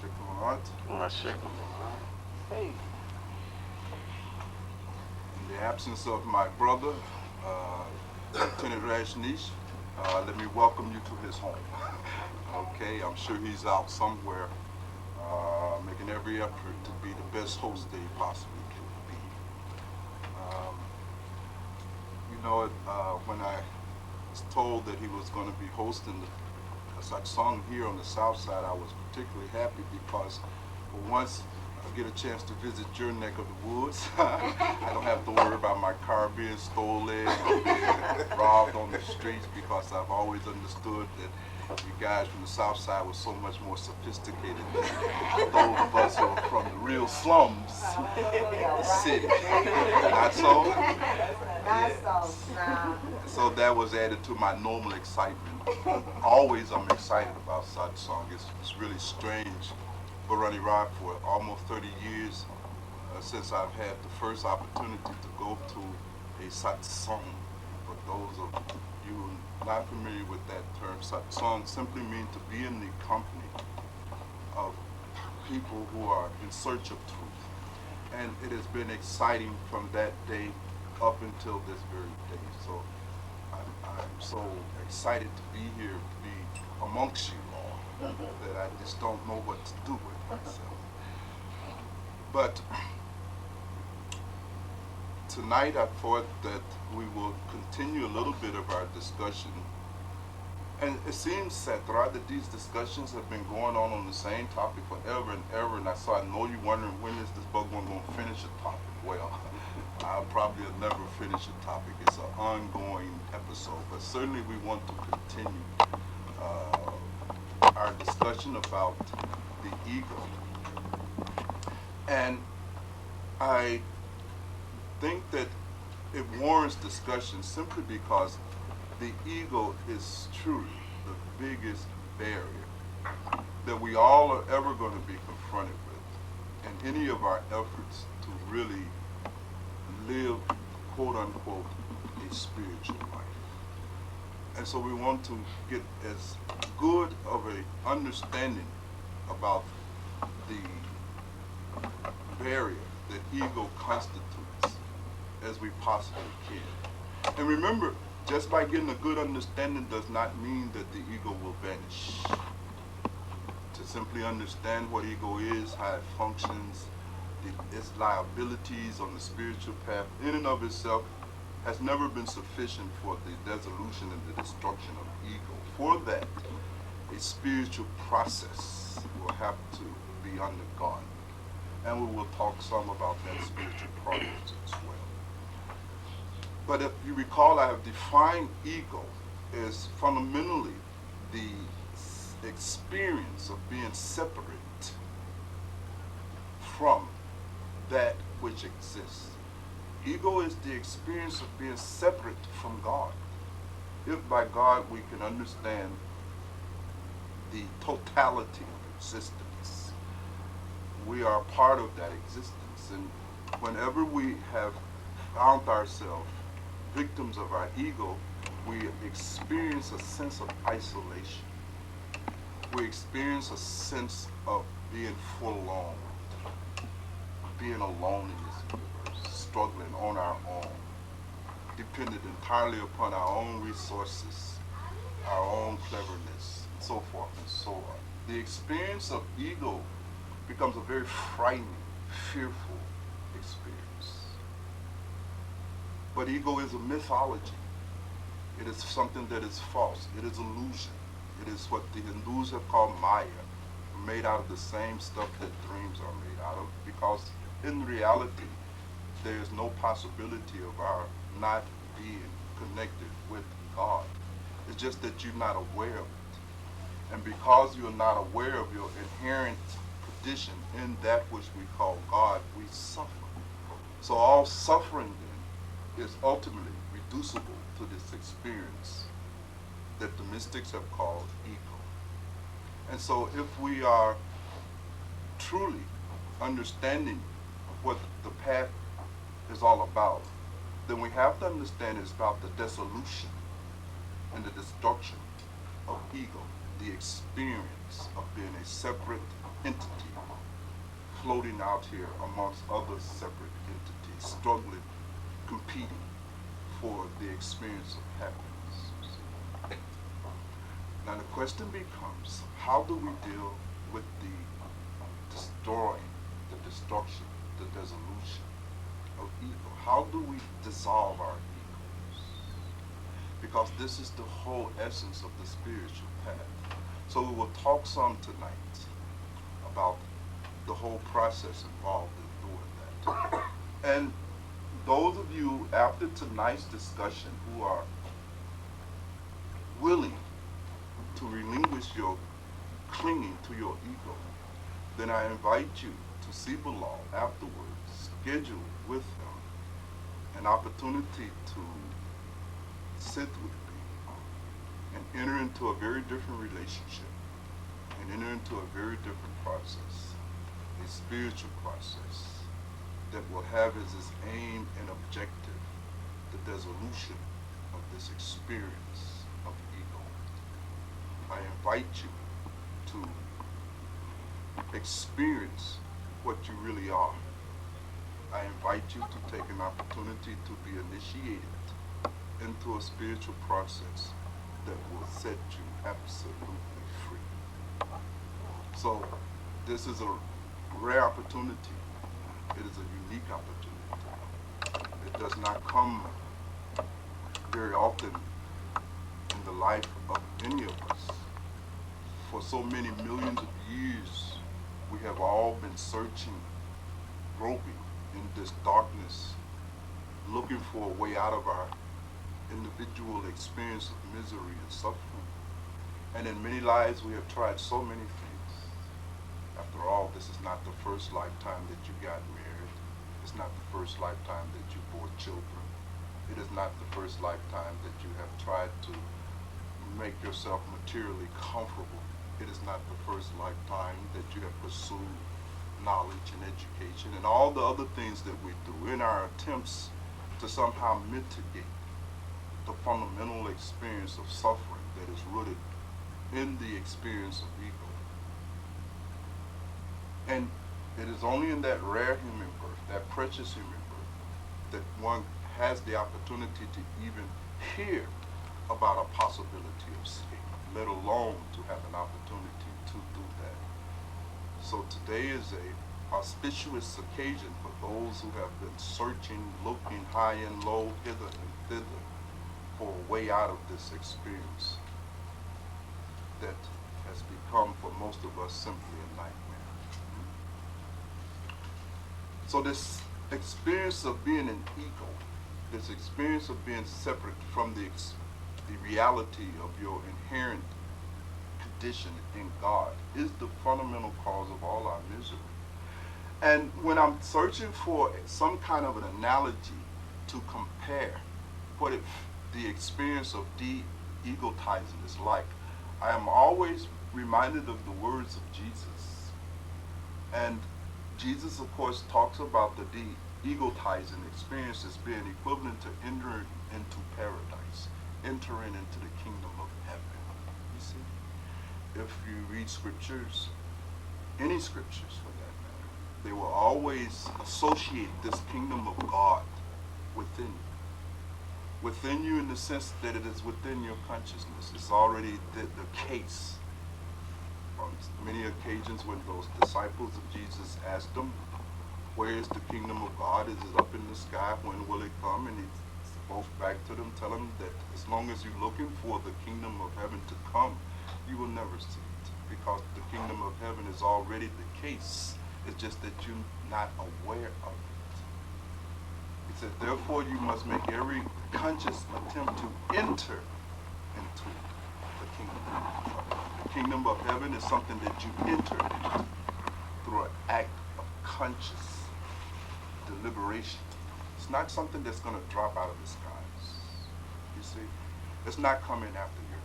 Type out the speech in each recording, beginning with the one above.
Shikamarat. Hey. In the absence of my brother, Lieutenant Rajneesh, let me welcome you to his home. Okay, I'm sure he's out somewhere making every effort to be the best host that he possibly can be. Um, when I was told that he was going to be hosting a such song here on the South Side, I was particularly happy because for once I get a chance to visit your neck of the woods. I don't have to worry about my car being stolen or being robbed on the streets, because I've always understood that you guys from the South Side were so much more sophisticated than those of us who are from the real slums of the city. Not so? So that was added to my normal excitement. Always I'm excited about such song. It's really strange for Runny Rock for almost 30 years since I've had the first opportunity to go to a satsang. For those of you not familiar with that term, satsang simply means to be in the company of people who are in search of truth. And it has been exciting from that day up until this very day. So I'm so excited to be here, to be amongst you all, that I just don't know what to do with myself. But tonight I thought that we will continue a little bit of our discussion. And it seems, Satra, that these discussions have been going on the same topic forever and ever. And so I know you're wondering, when is this Bhagwan going to finish a topic? Well, I'll probably never finish a topic. It's an ongoing episode. But certainly we want to continue our discussion about the ego. And I think that it warrants discussion simply because the ego is truly the biggest barrier that we all are ever going to be confronted with in any of our efforts to really live, quote unquote, a spiritual life. And so we want to get as good of an understanding about the barrier that ego constitutes as we possibly can. And remember, just by getting a good understanding does not mean that the ego will vanish. To simply understand what ego is, how it functions, its liabilities on the spiritual path, in and of itself, has never been sufficient for the dissolution and the destruction of ego. For that, a spiritual process will have to be undergone. And we will talk some about that spiritual process as well. But if you recall, I have defined ego as fundamentally the experience of being separate from that which exists. Ego is the experience of being separate from God. If by God we can understand the totality of existence, we are part of that existence. And whenever we have found ourselves victims of our ego, we experience a sense of isolation. We experience a sense of being forlorn, being alone in this universe, struggling on our own, dependent entirely upon our own resources, our own cleverness, and so forth and so on. The experience of ego becomes a very frightening, fearful experience. But ego is a mythology. It is something that is false. It is illusion. It is what the Hindus have called Maya, made out of the same stuff that dreams are made out of, because in reality, there is no possibility of our not being connected with God. It's just that you're not aware of it. And because you're not aware of your inherent condition in that which we call God, we suffer. So all suffering then is ultimately reducible to this experience that the mystics have called ego. And so if we are truly understanding what the path is all about, then we have to understand it's about the dissolution and the destruction of ego, the experience of being a separate entity floating out here amongst other separate entities, struggling, competing for the experience of happiness. Now the question becomes, how do we deal with the destroying, the destruction, the dissolution of ego? How do we dissolve our egos? Because this is the whole essence of the spiritual path. So we will talk some tonight about the whole process involved in doing that. And those of you after tonight's discussion who are willing to relinquish your clinging to your ego, then I invite you to see Bilal afterwards, schedule with him an opportunity to sit with me and enter into a very different relationship and enter into a very different process, a spiritual process that will have as its aim and objective the dissolution of this experience of ego. I invite you to experience what you really are. I invite you to take an opportunity to be initiated into a spiritual process that will set you absolutely free. So this is a rare opportunity. It is a unique opportunity. It does not come very often in the life of any of us. For so many millions of years, we have all been searching, groping in this darkness, looking for a way out of our individual experience of misery and suffering. And in many lives, we have tried so many things. After all, this is not the first lifetime that you got married. It's not the first lifetime that you bore children. It is not the first lifetime that you have tried to make yourself materially comfortable. It is not the first lifetime that you have pursued knowledge and education and all the other things that we do in our attempts to somehow mitigate the fundamental experience of suffering that is rooted in the experience of ego. And it is only in that rare human birth, that precious human birth, that one has the opportunity to even hear about a possibility of escape, let alone to have an opportunity to do that. So today is a auspicious occasion for those who have been searching, looking high and low, hither and thither, for a way out of this experience that has become for most of us simply a nightmare. So this experience of being an ego, this experience of being separate from the reality of your inherent condition in God is the fundamental cause of all our misery. And when I'm searching for some kind of an analogy to compare what the experience of de-egotizing is like, I am always reminded of the words of Jesus. And Jesus, of course, talks about the de-egotizing experience as being equivalent to entering into paradise, entering into the kingdom of heaven. You see? If you read scriptures, any scriptures for that matter, they will always associate this kingdom of God within you. Within you in the sense that it is within your consciousness. It's already the case. On many occasions when those disciples of Jesus asked him, where is the kingdom of God? Is it up in the sky? When will it come? And he spoke back to them, telling them that as long as you're looking for the kingdom of heaven to come, you will never see it. Because the kingdom of heaven is already the case. It's just that you're not aware of it. He said, therefore you must make every conscious attempt to enter into the kingdom of heaven. The kingdom of heaven is something that you enter into through an act of conscious deliberation. It's not something that's going to drop out of the skies. You see, it's not coming after your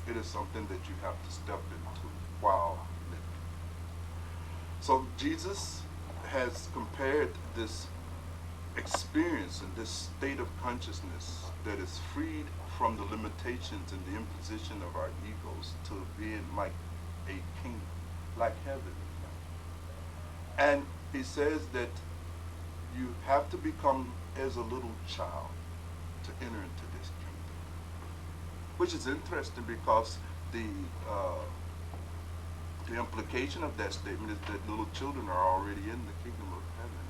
death. It is something that you have to step into while living. So Jesus has compared this experience and this state of consciousness that is freed from the limitations and the imposition of our egos to being like a kingdom. like heaven is like. And he says that you have to become as a little child to enter into this kingdom, which is interesting because uh, the implication of that statement is that little children are already in the kingdom of heaven,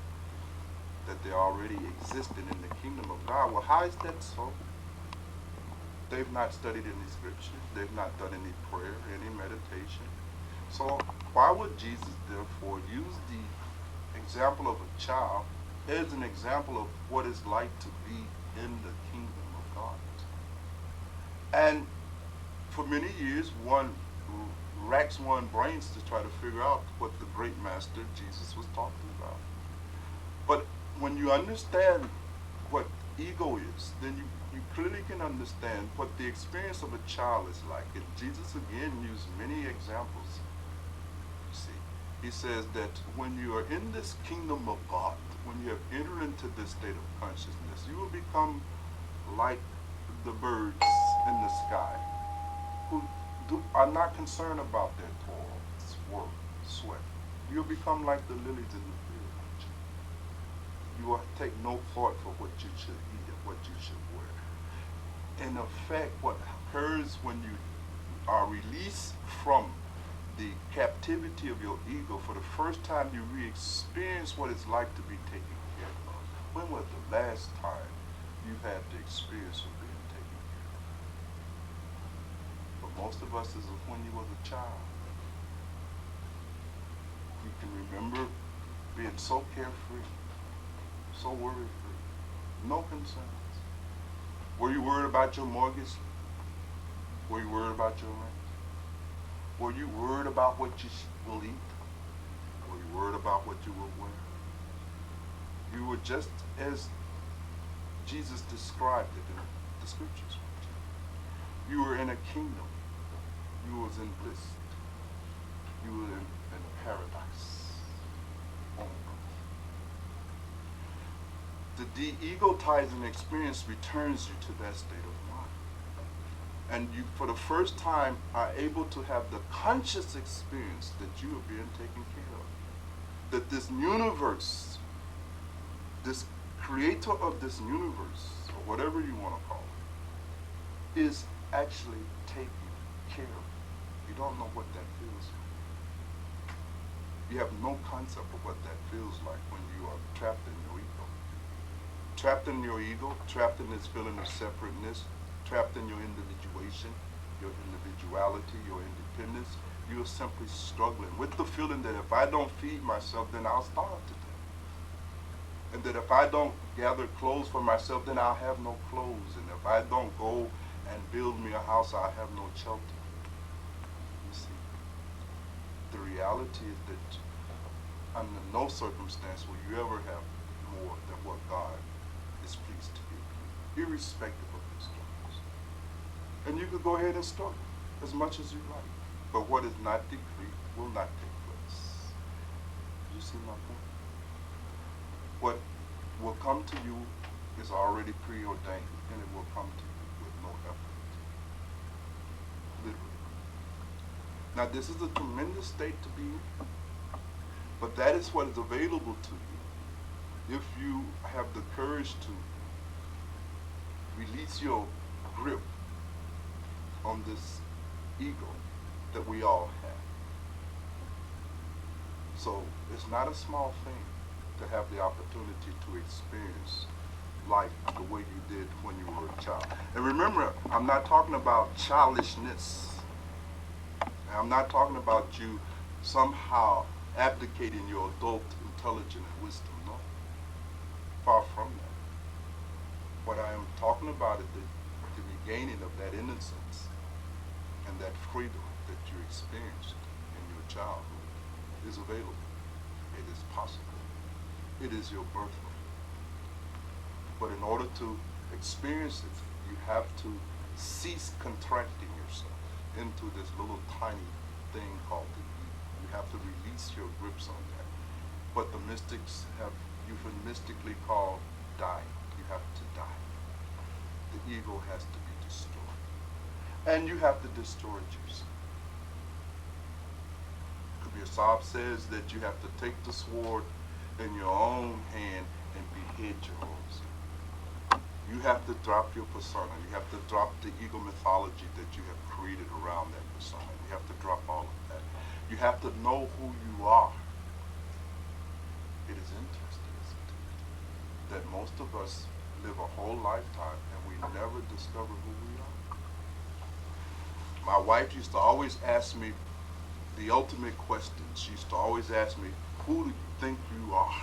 that they're already existing in the kingdom of God. Well, how is that so? They've not studied any scripture. They've not done any prayer, any meditation. So why would Jesus therefore use the example of a child as an example of what it's like to be in the kingdom of God? And for many years, one racks one's brains to try to figure out what the great master Jesus was talking about. But when you understand what ego is, then you clearly can understand what the experience of a child is like. And Jesus again used many examples. You see, he says that when you are in this kingdom of God, when you have entered into this state of consciousness, you will become like the birds in the sky who are not concerned about their toil, work, sweat. You'll become like the lilies in the field. You will take no thought for what you should eat and what you should wear. In effect, what occurs when you are released from the captivity of your ego, for the first time you re-experience what it's like to be taken care of. When was the last time you had the experience of being taken care of? For most of us, is when you was a child. You can remember being so carefree, so worry-free, no concerns. Were you worried about your mortgage? Were you worried about your rent? Were you worried about what you will eat? Were you worried about what you will wear? You were just as Jesus described it in the scriptures. You were in a kingdom. You was in bliss. You were in paradise on earth. The de-egotizing experience returns you to that state of mind. And you, for the first time, are able to have the conscious experience that you are being taken care of. That this universe, this creator of this universe, or whatever you want to call it, is actually taking care of you. You don't know what that feels like. You have no concept of what that feels like when you are trapped in your ego. Trapped in your ego, trapped in this feeling of separateness, trapped in your individuation, your individuality, your independence. You're simply struggling with the feeling that if I don't feed myself, then I'll starve to death. And that if I don't gather clothes for myself, then I'll have no clothes. And if I don't go and build me a house, I'll have no shelter. You see, the reality is that under no circumstance will you ever have more than what God is pleased to give you, irrespective of your struggles. And you could go ahead and struggle as much as you like. But what is not decreed will not take place. You see my point? What will come to you is already preordained, and it will come to you with no effort. Literally. Now, this is a tremendous state to be in, but that is what is available to you if you have the courage to release your grip on this ego that we all have. So it's not a small thing to have the opportunity to experience life the way you did when you were a child. And remember, I'm not talking about childishness. I'm not talking about you somehow abdicating your adult intelligence and wisdom. No. Far from that. What I am talking about is the regaining of that innocence and that freedom that you experienced in your childhood is available. It is possible. It is your birthright. But in order to experience it, you have to cease contracting yourself into this little tiny thing called the ego. You have to release your grips on that. What the mystics have euphemistically called dying. You have to die. The ego has to be destroyed. And you have to destroy it yourself. It could be a Aesop says that you have to take the sword in your own hand and behead your own. You have to drop your persona. You have to drop the ego mythology that you have created around that persona. You have to drop all of that. You have to know who you are. It is interesting, isn't it, that most of us live a whole lifetime and we never discover who we are. My wife used to always ask me the ultimate question. She used to always ask me, who do you think you are?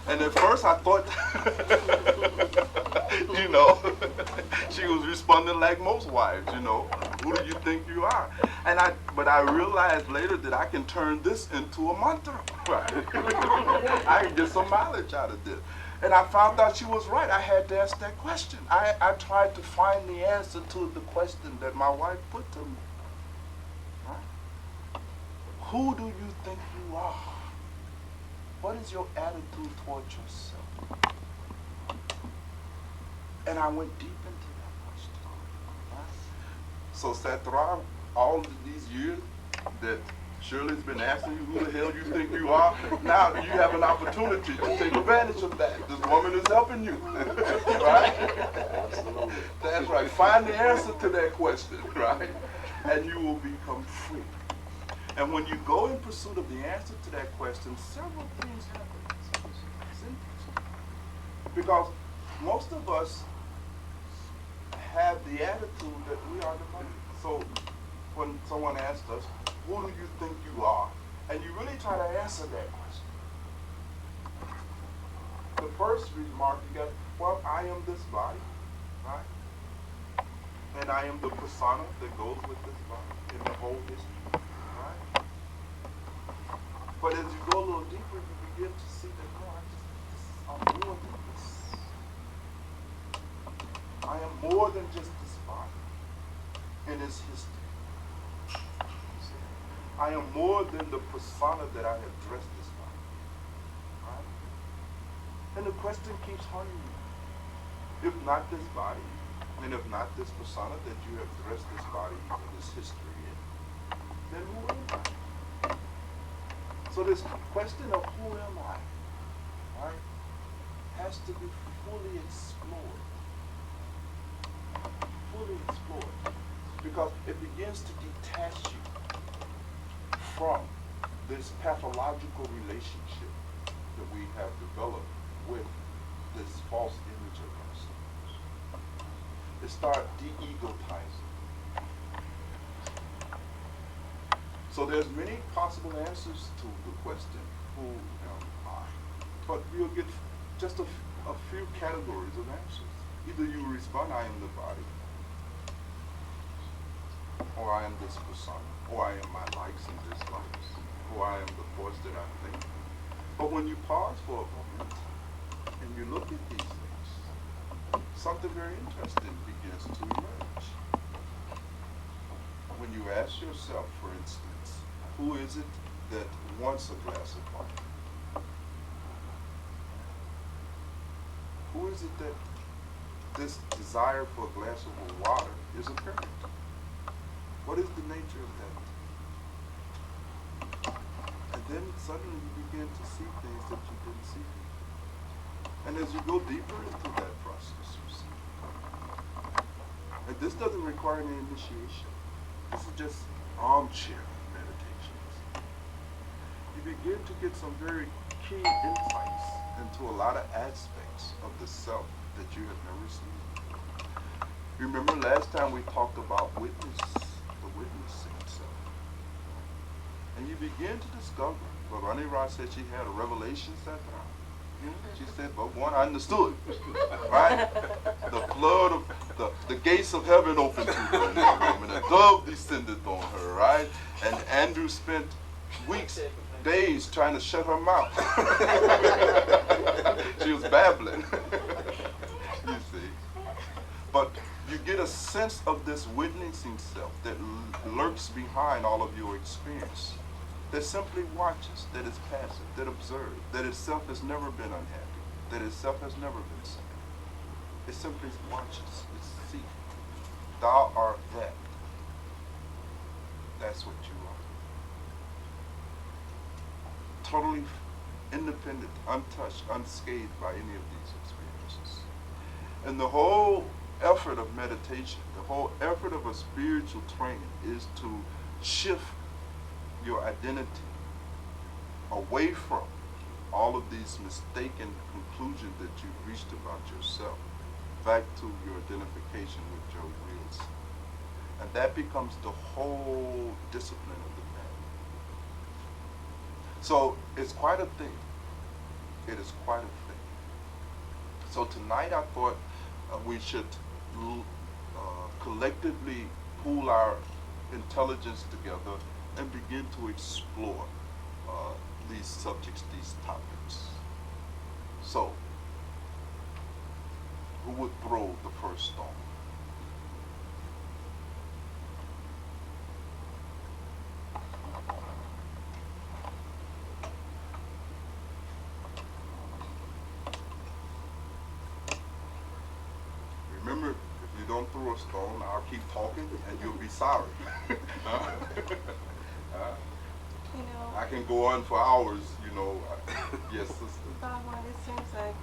And at first I thought, you know, she was responding like most wives, you know, who do you think you are? But I realized later that I can turn this into a mantra, right? I can get some mileage out of this. And I found out she was right. I had to ask that question. I tried to find the answer to the question that my wife put to me. Right? Who do you think you are? What is your attitude towards yourself? And I went deep into that question. Right? So Satra, all of these years that Shirley's been asking you who the hell you think you are, now you have an opportunity to take advantage of that. This woman is helping you. Right? Absolutely. That's right. Find the answer to that question, right? And you will become free. And when you go in pursuit of the answer to that question, several things happen. It's interesting. Because most of us have the attitude that we are the money. So when someone asks us, who do you think you are? And you really try to answer that question. The first remark you got, well, I am this body, right? And I am the persona that goes with this body in the whole history, right? But as you go a little deeper, you begin to see that, no, I'm more than this. I am more than just this body and its history. I am more than the persona that I have dressed this body. Right? And the question keeps haunting you. If not this body, and if not this persona that you have dressed this body and this history in, then who am I? So this question of who am I, right, has to be fully explored. Fully explored. Because it begins to detach you from this pathological relationship that we have developed with this false image of ourselves. It starts de-egotizing. So there's many possible answers to the question, who am I? But we'll get just a few categories of answers. Either you respond, I am the body, or I am this persona, or I am my likes and dislikes, or I am the force that I think. But when you pause for a moment and you look at these things, something very interesting begins to emerge. When you ask yourself, for instance, who is it that wants a glass of wine? Who is it that this desire for a glass of water is apparent? What is the nature of that? And then suddenly you begin to see things that you didn't see before. And as you go deeper into that process, you see. And this doesn't require any initiation. This is just armchair meditations. You begin to get some very key insights into a lot of aspects of the self that you have never seen. Remember last time we talked about the witnessing self. And you begin to discover, Bhagwan Raj said she had a revelation that time. She said, Bhagwan, I understood. Right? The flood of the gates of heaven opened to her in that room, and a dove descended on her, right? And Andrew spent weeks, days trying to shut her mouth. She was babbling. You see. But you get a sense of this witnessing self that lurks behind all of your experience, that simply watches, that is passive, that observes, that itself has never been unhappy, that itself has never been sad. It simply watches, it seeks. Thou art that. That's what you totally independent, untouched, unscathed by any of these experiences. And the whole effort of meditation, the whole effort of a spiritual training is to shift your identity away from all of these mistaken conclusions that you've reached about yourself, back to your identification with your real self. And that becomes the whole discipline of the man. So it's quite a thing. It is quite a thing. So tonight I thought we should collectively pool our intelligence together and begin to explore these subjects, these topics. So, who would throw the first stone? Remember, if you don't throw a stone, I'll keep talking and you'll be sorry. You know, I can go on for hours, you know. Yes, sister. Bhagwan, it seems like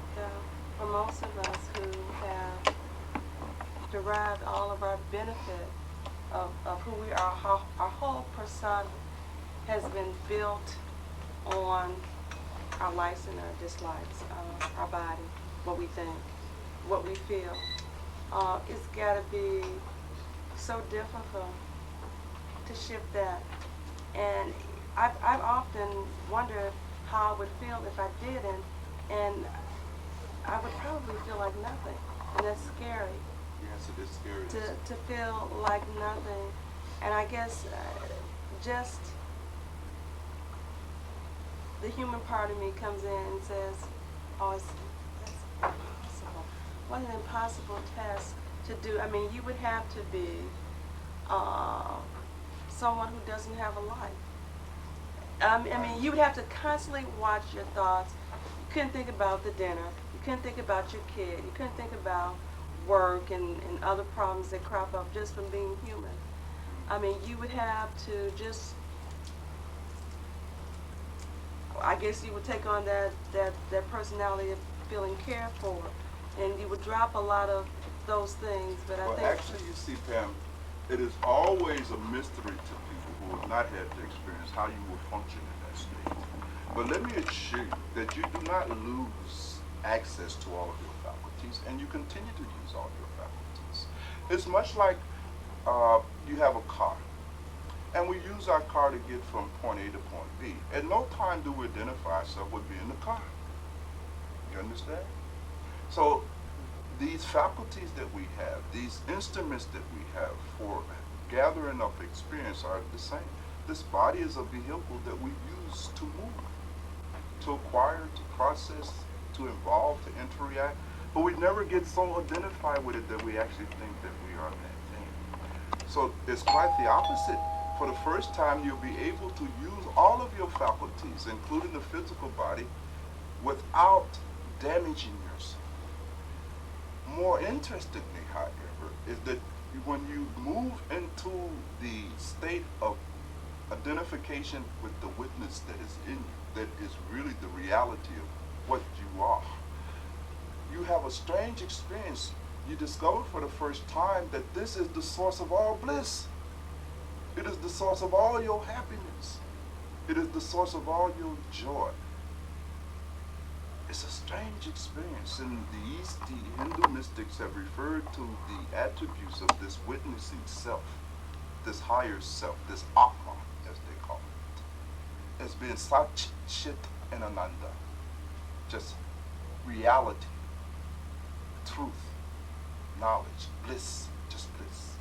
for most of us who have derived all of our benefit of who we are, our whole persona has been built on our likes and our dislikes, our body, what we think, what we feel. It's got to be so difficult to shift that. And I've often wondered how I would feel if I didn't, and I would probably feel like nothing, and that's scary. Yes, it is scary. To feel like nothing, and I guess just the human part of me comes in and says, "Oh, that's impossible. What an impossible task to do." I mean, you would have to be someone who doesn't have a life. I mean, you would have to constantly watch your thoughts. You couldn't think about the dinner. You couldn't think about your kid. You couldn't think about work and other problems that crop up just from being human. I mean, you would have to just, I guess you would take on that personality of feeling cared for, and you would drop a lot of those things. But I Well, think actually, you see, Pam, it is always a mystery to people who have not had the experience how you will function in that state. But let me assure you that you do not lose access to all of your faculties, and you continue to use all your faculties. It's much like you have a car, and we use our car to get from point A to point B. At no time do we identify ourselves with being the car. You understand? So these faculties that we have, these instruments that we have for gathering up experience are the same. This body is a vehicle that we use to move, to acquire, to process, to involve, to interact, but we never get so identified with it that we actually think that we are that thing. So it's quite the opposite. For the first time, you'll be able to use all of your faculties, including the physical body, without damaging yourself. More interestingly, however, is that when you move into the state of identification with the witness that is in you, that is really the reality of what you are, you have a strange experience. You discover for the first time that this is the source of all bliss. It is the source of all your happiness. It is the source of all your joy. It's a strange experience. In the East, the Hindu mystics have referred to the attributes of this witnessing self, this higher self, this Atma, as they call it, as being Sat, Chit, and Ananda. Just reality, truth, knowledge, bliss, just bliss.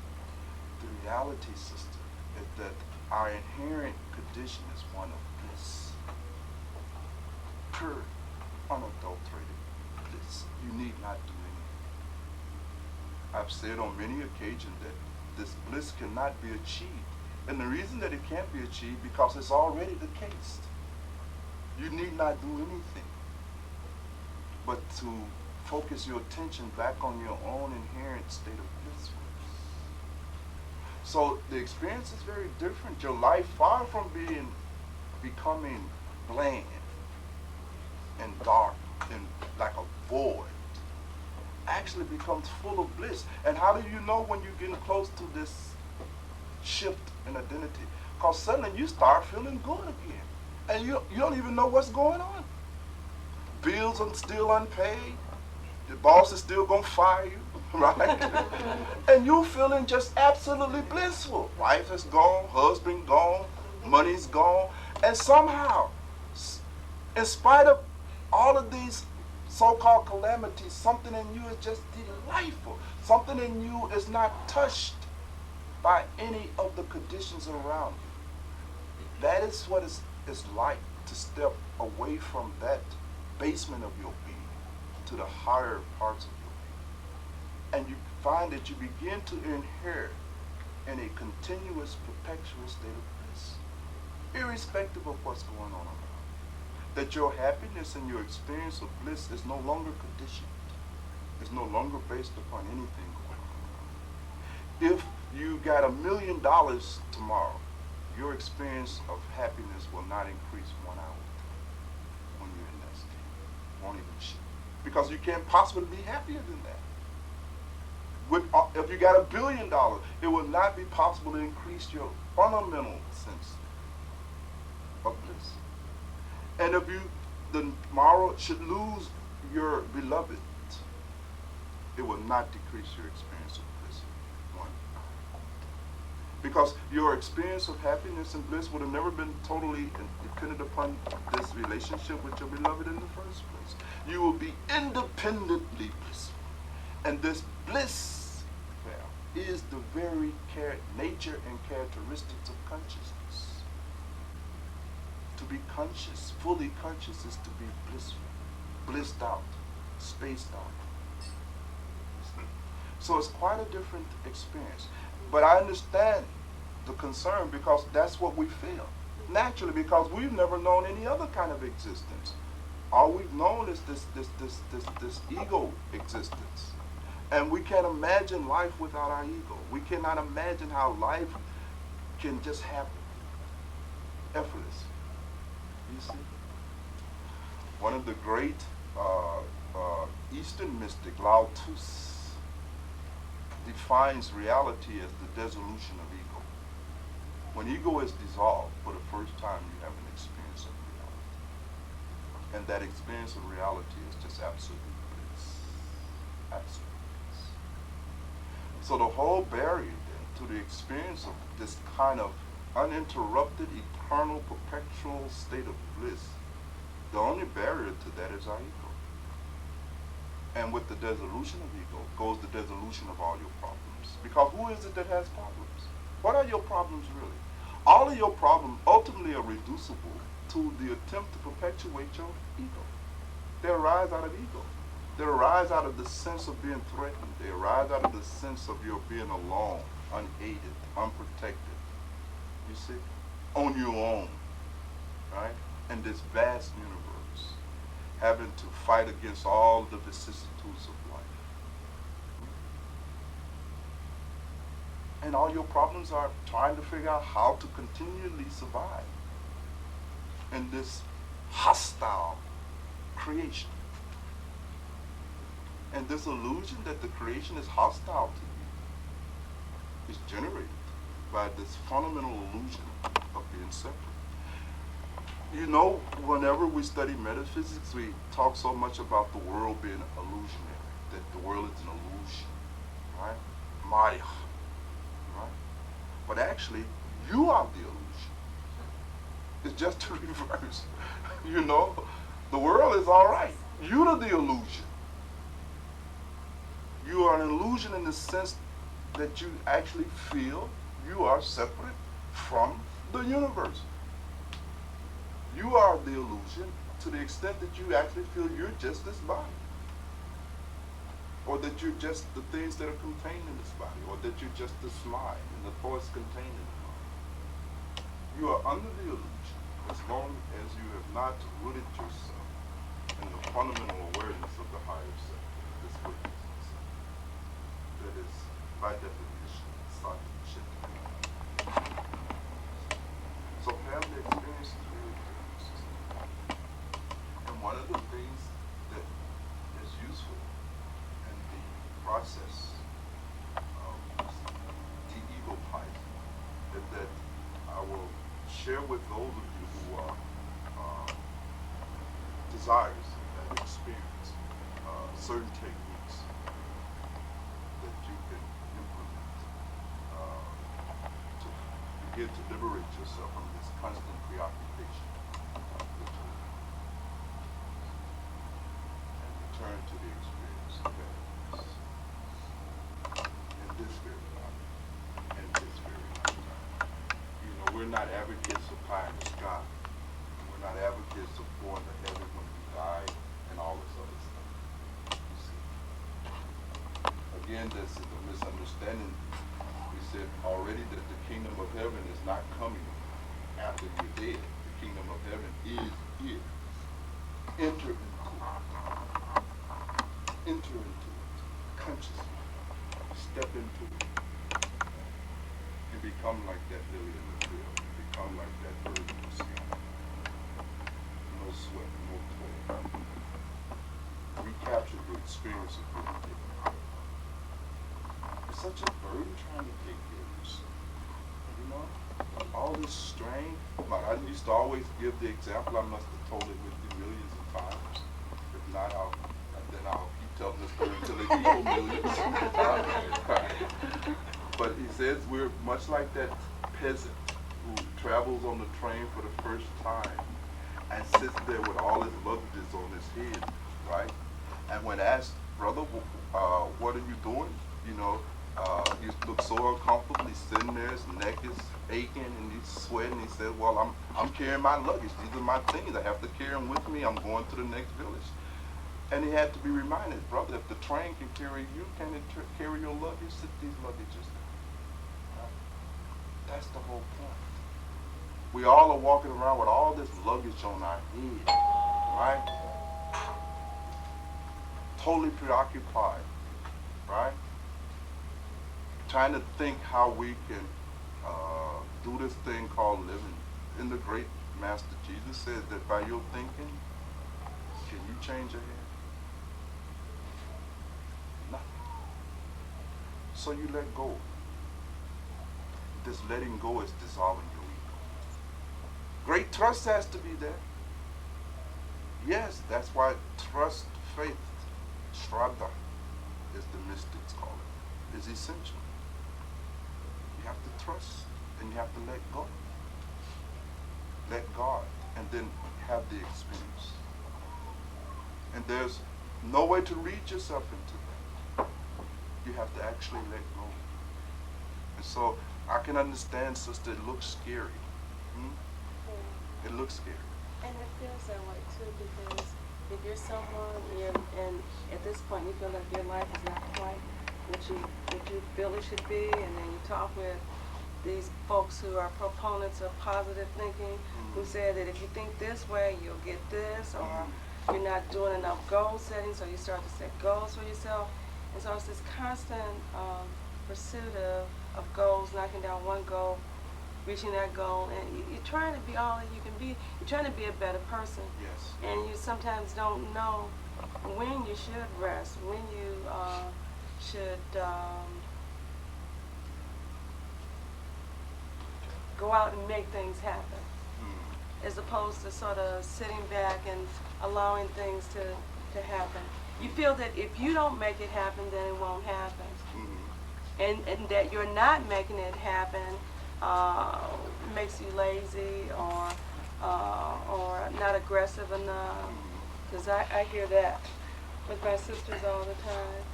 The reality, sister, is that our inherent condition is one of bliss. Pure, unadulterated bliss. You need not do anything. I've said on many occasions that this bliss cannot be achieved. And the reason that it can't be achieved because it's already the case. You need not do anything but to focus your attention back on your own inherent state of bliss. So the experience is very different. Your life, far from becoming bland and dark and like a void actually becomes full of bliss. And how do you know when you're getting close to this shift in identity? Because suddenly you start feeling good again. And you don't even know what's going on. Bills are still unpaid. The boss is still going to fire you, right? And you feeling just absolutely blissful. Wife is gone, husband gone, money's gone. And somehow, in spite of all of these so-called calamities, something in you is just delightful. Something in you is not touched by any of the conditions around you. That is what it's like to step away from that basement of your being to the higher parts of your being. And you find that you begin to inherit in a continuous, perpetual state of bliss, irrespective of what's going on around. That your happiness and your experience of bliss is no longer conditioned. It's no longer based upon anything going on. If you got $1 million tomorrow, your experience of happiness will not increase 1 hour when you're in that state. Won't even shift. Because you can't possibly be happier than that. If you got $1 billion, it will not be possible to increase your fundamental sense of bliss. And if you tomorrow should lose your beloved, it will not decrease your experience of bliss. One. Because your experience of happiness and bliss would have never been totally dependent upon this relationship with your beloved in the first place. You will be independently blissful. And this bliss is the very nature and characteristics of consciousness. To be conscious, fully conscious, is to be blissful, blissed out, spaced out. So it's quite a different experience. But I understand the concern because that's what we feel. Naturally, because we've never known any other kind of existence. All we've known is this ego existence. And we can't imagine life without our ego. We cannot imagine how life can just happen effortlessly. You see? One of the great Eastern mystic, Lao Tzu, defines reality as the dissolution of ego. When ego is dissolved, for the first time you have an experience of reality. And that experience of reality is just absolute bliss. Absolute bliss. So the whole barrier then to the experience of this kind of uninterrupted, eternal, perpetual state of bliss, the only barrier to that is our ego. And with the dissolution of ego goes the dissolution of all your problems. Because who is it that has problems? What are your problems really? All of your problems ultimately are reducible to the attempt to perpetuate your ego. They arise out of ego. They arise out of the sense of being threatened. They arise out of the sense of your being alone, unaided, unprotected. You see? On your own, right? In this vast universe, having to fight against all the vicissitudes of life. And all your problems are trying to figure out how to continually survive in this hostile creation. And this illusion that the creation is hostile to you is generated by this fundamental illusion of being separate. You know, whenever we study metaphysics, we talk so much about the world being illusionary, that the world is an illusion, right? Maya, right? But actually, you are the illusion. It's just the reverse. You know, the world is all right. You're the illusion. You are an illusion in the sense that you actually feel you are separate from the universe. You are the illusion to the extent that you actually feel you're just this body. Or that you're just the things that are contained in this body. Or that you're just the slime and the thoughts contained in the body. You are under the illusion as long as you have not rooted yourself in the fundamental awareness of the higher self, this witness self. That is, by definition, scientific. So have the experience is really good. share with those of you who are desires that experience certain techniques that you can implement to begin to liberate yourself from this constant preoccupation with food and return to the experience of happiness in this very life, in this very lifetime. You know, we're not advocates of pie in the sky. We're not advocates of going to heaven when we die and all this other stuff. You see. Again, this is a misunderstanding. We said already that the kingdom of heaven is not coming after you're dead. The kingdom of heaven is here. Enter into it. Enter into it consciously. Step into it. And become like that lily in the field. Become like that bird in the sky. No sweat, no toil. Recapture the experience of being dead. It's such a burden trying to take care of yourself. You know? All this strain. I used to always give the example. I must have told it with you millions of times. If not, I'll keep telling this story until it equals millions. But he says we're much like that peasant who travels on the train for the first time and sits there with all his luggages on his head, right? And when asked, brother, what are you doing? You know, he looks so uncomfortable. He's sitting there, his neck is aching, and he's sweating. He said, well, I'm carrying my luggage. These are my things. I have to carry them with me. I'm going to the next village. And he had to be reminded, brother, if the train can carry you, can it carry your luggage? Sit these luggages down. Right? That's the whole point. We all are walking around with all this luggage on our head, right? Totally preoccupied, right? Trying to think how we can do this thing called living. And the great Master Jesus says that by your thinking, can you change your head? Nothing. So you let go. This letting go is dissolving your ego. Great trust has to be there. Yes, that's why trust, faith, Shraddha, as the mystics call it, is essential. You have to trust and you have to let go. Let God and then have the experience. And there's no way to read yourself into that. You have to actually let go. And so I can understand, sister, it looks scary. It looks scary. And it feels that way too, because if you're someone and at this point you feel like your life is not quite what you feel it should be, and then you talk with these folks who are proponents of positive thinking, who say that if you think this way, you'll get this, or you're not doing enough goal setting, so you start to set goals for yourself. And so it's this constant pursuit of goals, knocking down one goal, reaching that goal, and you're trying to be all that you can be. You're trying to be a better person. Yes. And you sometimes don't know when you should rest, when you should go out and make things happen, as opposed to sort of sitting back and allowing things to happen. You feel that if you don't make it happen, then it won't happen. And that you're not making it happen makes you lazy or not aggressive enough. Because I hear that with my sisters all the time.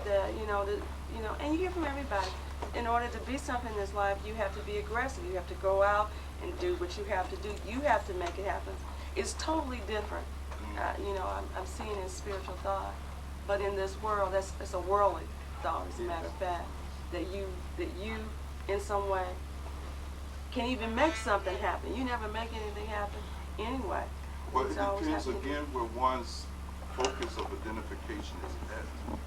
That and you hear from everybody. In order to be something in this life, you have to be aggressive. You have to go out and do what you have to do. You have to make it happen. It's totally different. I'm seeing in spiritual thought, but in this world, it's a worldly thought. As a matter of fact, that you in some way can even make something happen. You never make anything happen anyway. Well, it depends again where one's focus of identification is at.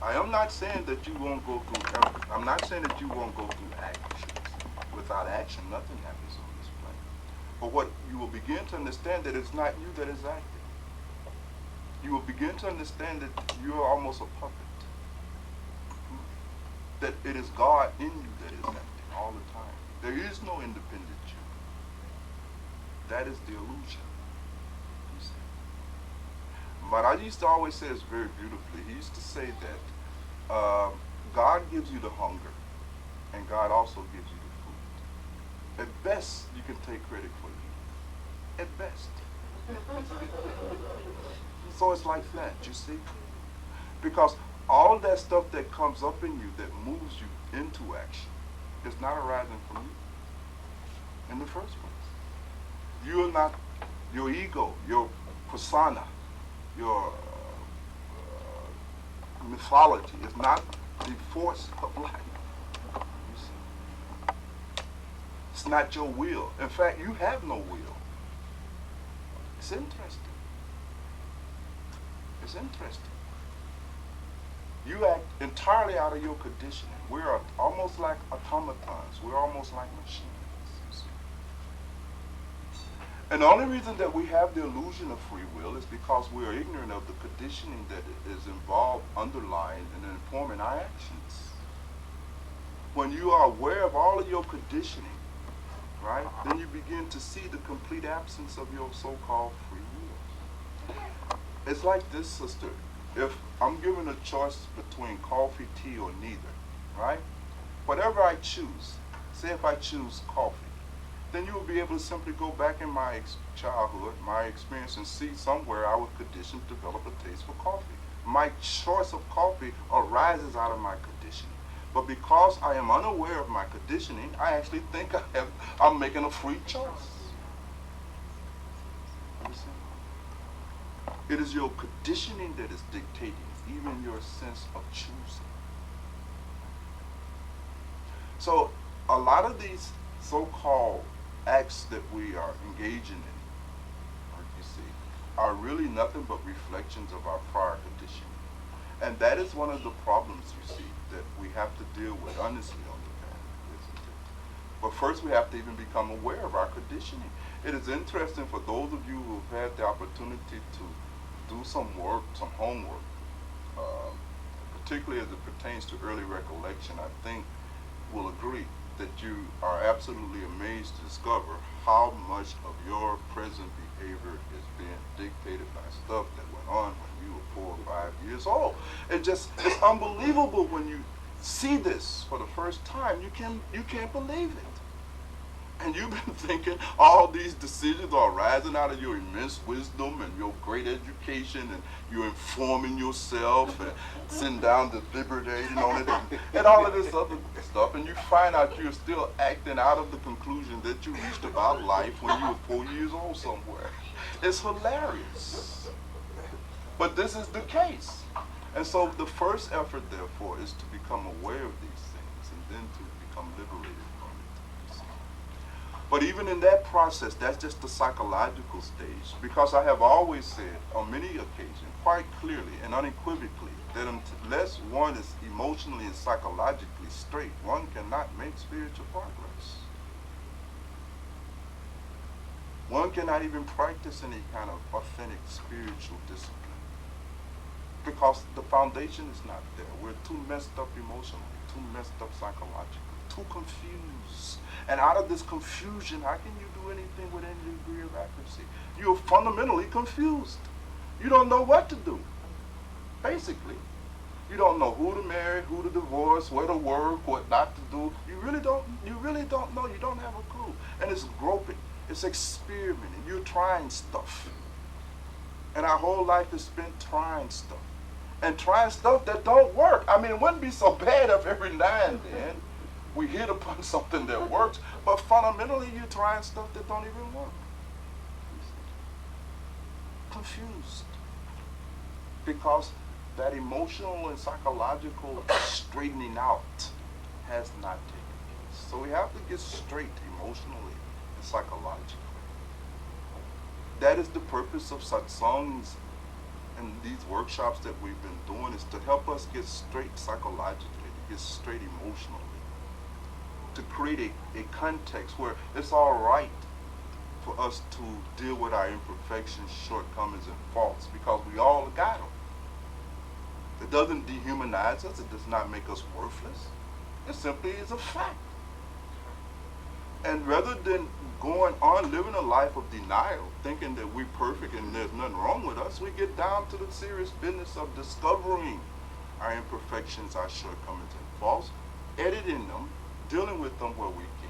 I am not saying that you won't go through effort. I'm not saying that you won't go through actions. Without action, nothing happens on this planet. But what you will begin to understand that it's not you that is acting. You will begin to understand that you are almost a puppet. That it is God in you that is acting all the time. There is no independent you. That is the illusion. You see. But I used to always say this very beautifully. He used to say that God gives you the hunger, and God also gives you the food. At best, you can take credit for it. At best. So it's like that, you see? Because all that stuff that comes up in you that moves you into action is not arising from you in the first place. You are not, your ego, your persona, your mythology is not the force of life. You see? It's not your will. In fact, you have no will. It's interesting. It's interesting. You act entirely out of your conditioning. We are almost like automatons. We're almost like machines. And the only reason that we have the illusion of free will is because we are ignorant of the conditioning that is involved, underlying, and informing our actions. When you are aware of all of your conditioning, right, then you begin to see the complete absence of your so-called free will. It's like this, sister. If I'm given a choice between coffee, tea, or neither, right? Whatever I choose, say if I choose coffee, then you will be able to simply go back in my childhood, my experience, and see somewhere I was conditioned to develop a taste for coffee. My choice of coffee arises out of my conditioning. But because I am unaware of my conditioning, I actually think I'm making a free choice. Understand? It is your conditioning that is dictating even your sense of choosing. So a lot of these so-called acts that we are engaging in, you see, are really nothing but reflections of our prior conditioning. And that is one of the problems, you see, that we have to deal with honestly on the path, isn't it? But first we have to even become aware of our conditioning. It is interesting for those of you who have had the opportunity to do some work, some homework, particularly as it pertains to early recollection, I think will agree that you are absolutely amazed to discover how much of your present behavior is being dictated by stuff that went on when you were 4 or 5 years old. It's unbelievable when you see this for the first time. You can't believe it. And you've been thinking all these decisions are arising out of your immense wisdom and your great education, and you're informing yourself and sitting down deliberating on it and all of this other stuff, and you find out you're still acting out of the conclusion that you reached about life when you were 4 years old somewhere. It's hilarious. But this is the case. And so the first effort, therefore, is to become aware of these things and then to become liberated. But even in that process, that's just the psychological stage. Because I have always said on many occasions, quite clearly and unequivocally, that unless one is emotionally and psychologically straight, one cannot make spiritual progress. One cannot even practice any kind of authentic spiritual discipline. Because the foundation is not there. We're too messed up emotionally, too messed up psychologically, too confused. And out of this confusion, how can you do anything with any degree of accuracy? You're fundamentally confused. You don't know what to do, basically. You don't know who to marry, who to divorce, where to work, what not to do. You really don't know. You don't have a clue. And it's groping. It's experimenting. You're trying stuff. And our whole life is spent trying stuff. And trying stuff that don't work. I mean, it wouldn't be so bad if every now and then we hit upon something that works, but fundamentally you're trying stuff that don't even work. Confused. Because that emotional and psychological straightening out has not taken place. So we have to get straight emotionally and psychologically. That is the purpose of satsangs and these workshops that we've been doing, is to help us get straight psychologically, to get straight emotionally. To create a context where it's all right for us to deal with our imperfections, shortcomings, and faults, because we all got them. It doesn't dehumanize us. It does not make us worthless. It simply is a fact. And rather than going on living a life of denial, thinking that we're perfect and there's nothing wrong with us, we get down to the serious business of discovering our imperfections, our shortcomings and faults, editing them, dealing with them where we can,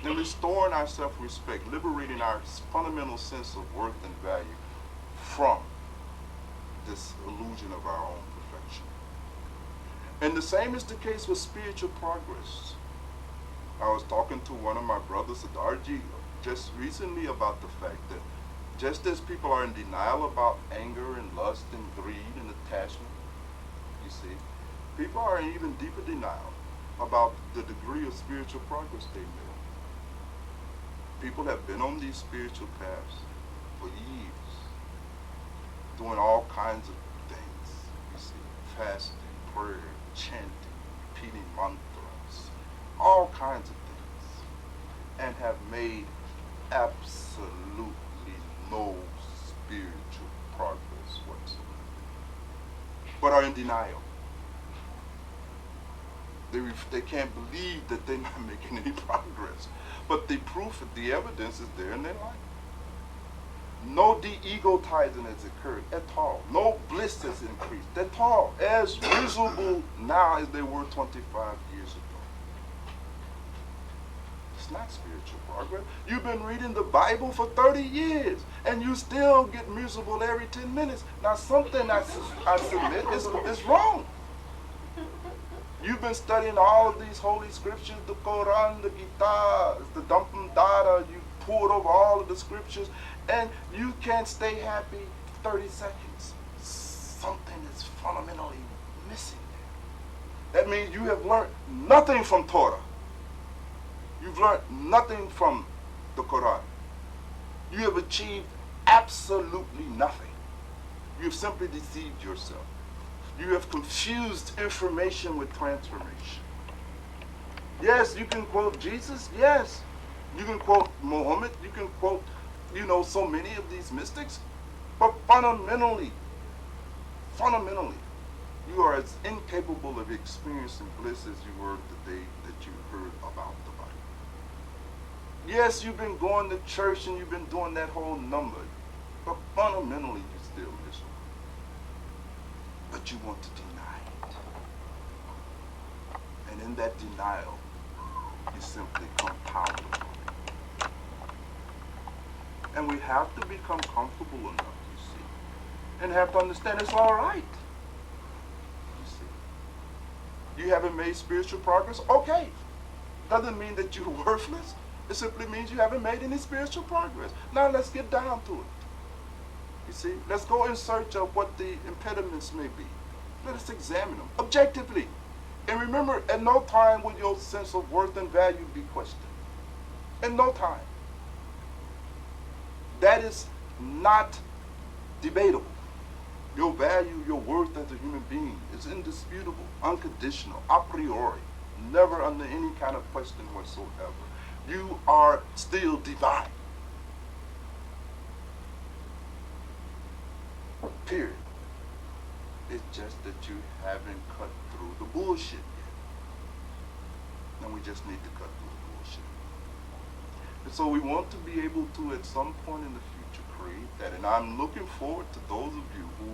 and restoring our self-respect, liberating our fundamental sense of worth and value from this illusion of our own perfection. And the same is the case with spiritual progress. I was talking to one of my brothers at RG just recently about the fact that just as people are in denial about anger and lust and greed and attachment, you see, people are in even deeper denial about the degree of spiritual progress they made. People have been on these spiritual paths for years, doing all kinds of things, you see, fasting, prayer, chanting, repeating mantras, all kinds of things, and have made absolutely no spiritual progress whatsoever, but are in denial. They can't believe that they're not making any progress, but the proof, the evidence is there in their life. No de-egotizing has occurred at all. No bliss has increased at all. As miserable now as they were 25 years ago. It's not spiritual progress. You've been reading the Bible for 30 years, and you still get miserable every 10 minutes. Now something I submit is wrong. You've been studying all of these holy scriptures, the Quran, the Gita, the Dumpum Dada, you poured over all of the scriptures, and you can't stay happy 30 seconds. Something is fundamentally missing there. That means you have learned nothing from Torah. You've learned nothing from the Quran. You have achieved absolutely nothing. You've simply deceived yourself. You have confused information with transformation. Yes, you can quote Jesus. Yes, you can quote Muhammad. You can quote, so many of these mystics. But fundamentally, you are as incapable of experiencing bliss as you were the day that you heard about the Bible. Yes, you've been going to church and you've been doing that whole number. But fundamentally, you're still miserable. But you want to deny it. And in that denial, you simply compound upon it. And we have to become comfortable enough, you see, and have to understand it's all right. You see. You haven't made spiritual progress? Okay. Doesn't mean that you're worthless. It simply means you haven't made any spiritual progress. Now let's get down to it. You see, let's go in search of what the impediments may be. Let us examine them objectively. And remember, at no time will your sense of worth and value be questioned. At no time. That is not debatable. Your value, your worth as a human being is indisputable, unconditional, a priori, never under any kind of question whatsoever. You are still divine. Period. It's just that you haven't cut through the bullshit yet. And we just need to cut through the bullshit. And so we want to be able to, at some point in the future, create that. And I'm looking forward to those of you who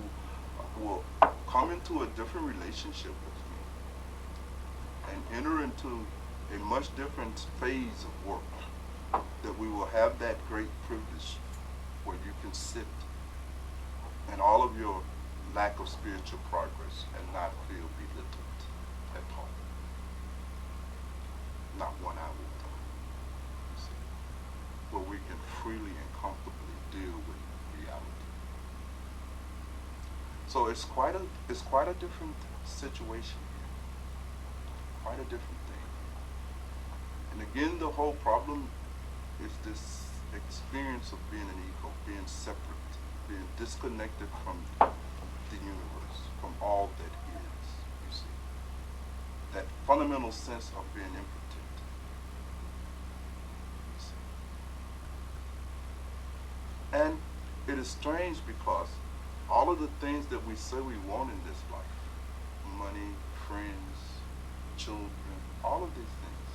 will come into a different relationship with me and enter into a much different phase of work. That we will have that great privilege where you can sit and all of your lack of spiritual progress and not feel belittled at all. Not 1 hour of time. You see, where we can freely and comfortably deal with reality. So it's quite a different situation here. Quite a different thing. And again, the whole problem is this experience of being an ego, being separate, being disconnected from the universe, from all that is, you see. That fundamental sense of being impotent. You see. And it is strange because all of the things that we say we want in this life, money, friends, children, all of these things,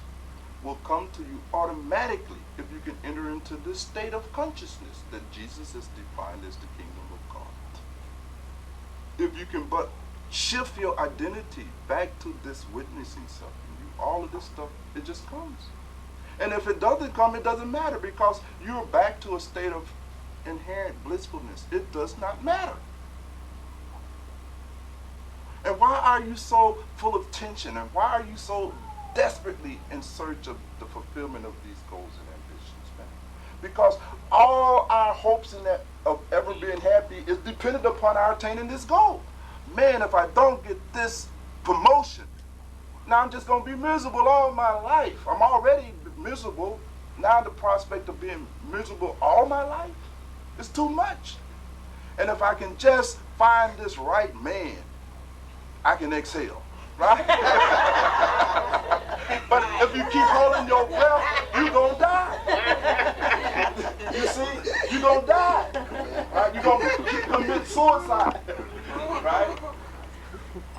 will come to you automatically if you can enter into this state of consciousness that Jesus is defined as the kingdom of God. If you can but shift your identity back to this witnessing self in you, all of this stuff, it just comes. And if it doesn't come, it doesn't matter, because you're back to a state of inherent blissfulness. It does not matter. And why are you so full of tension? And why are you so desperately in search of the fulfillment of these goals and ambitions, man? Because all our hopes in that of ever being happy is dependent upon our attaining this goal. Man, if I don't get this promotion, now I'm just going to be miserable all my life. I'm already miserable. Now the prospect of being miserable all my life is too much. And if I can just find this right man, I can exhale, right? But if you keep holding your breath, you're going to die. You see? You're going to die. Right? You're going to commit suicide. Right?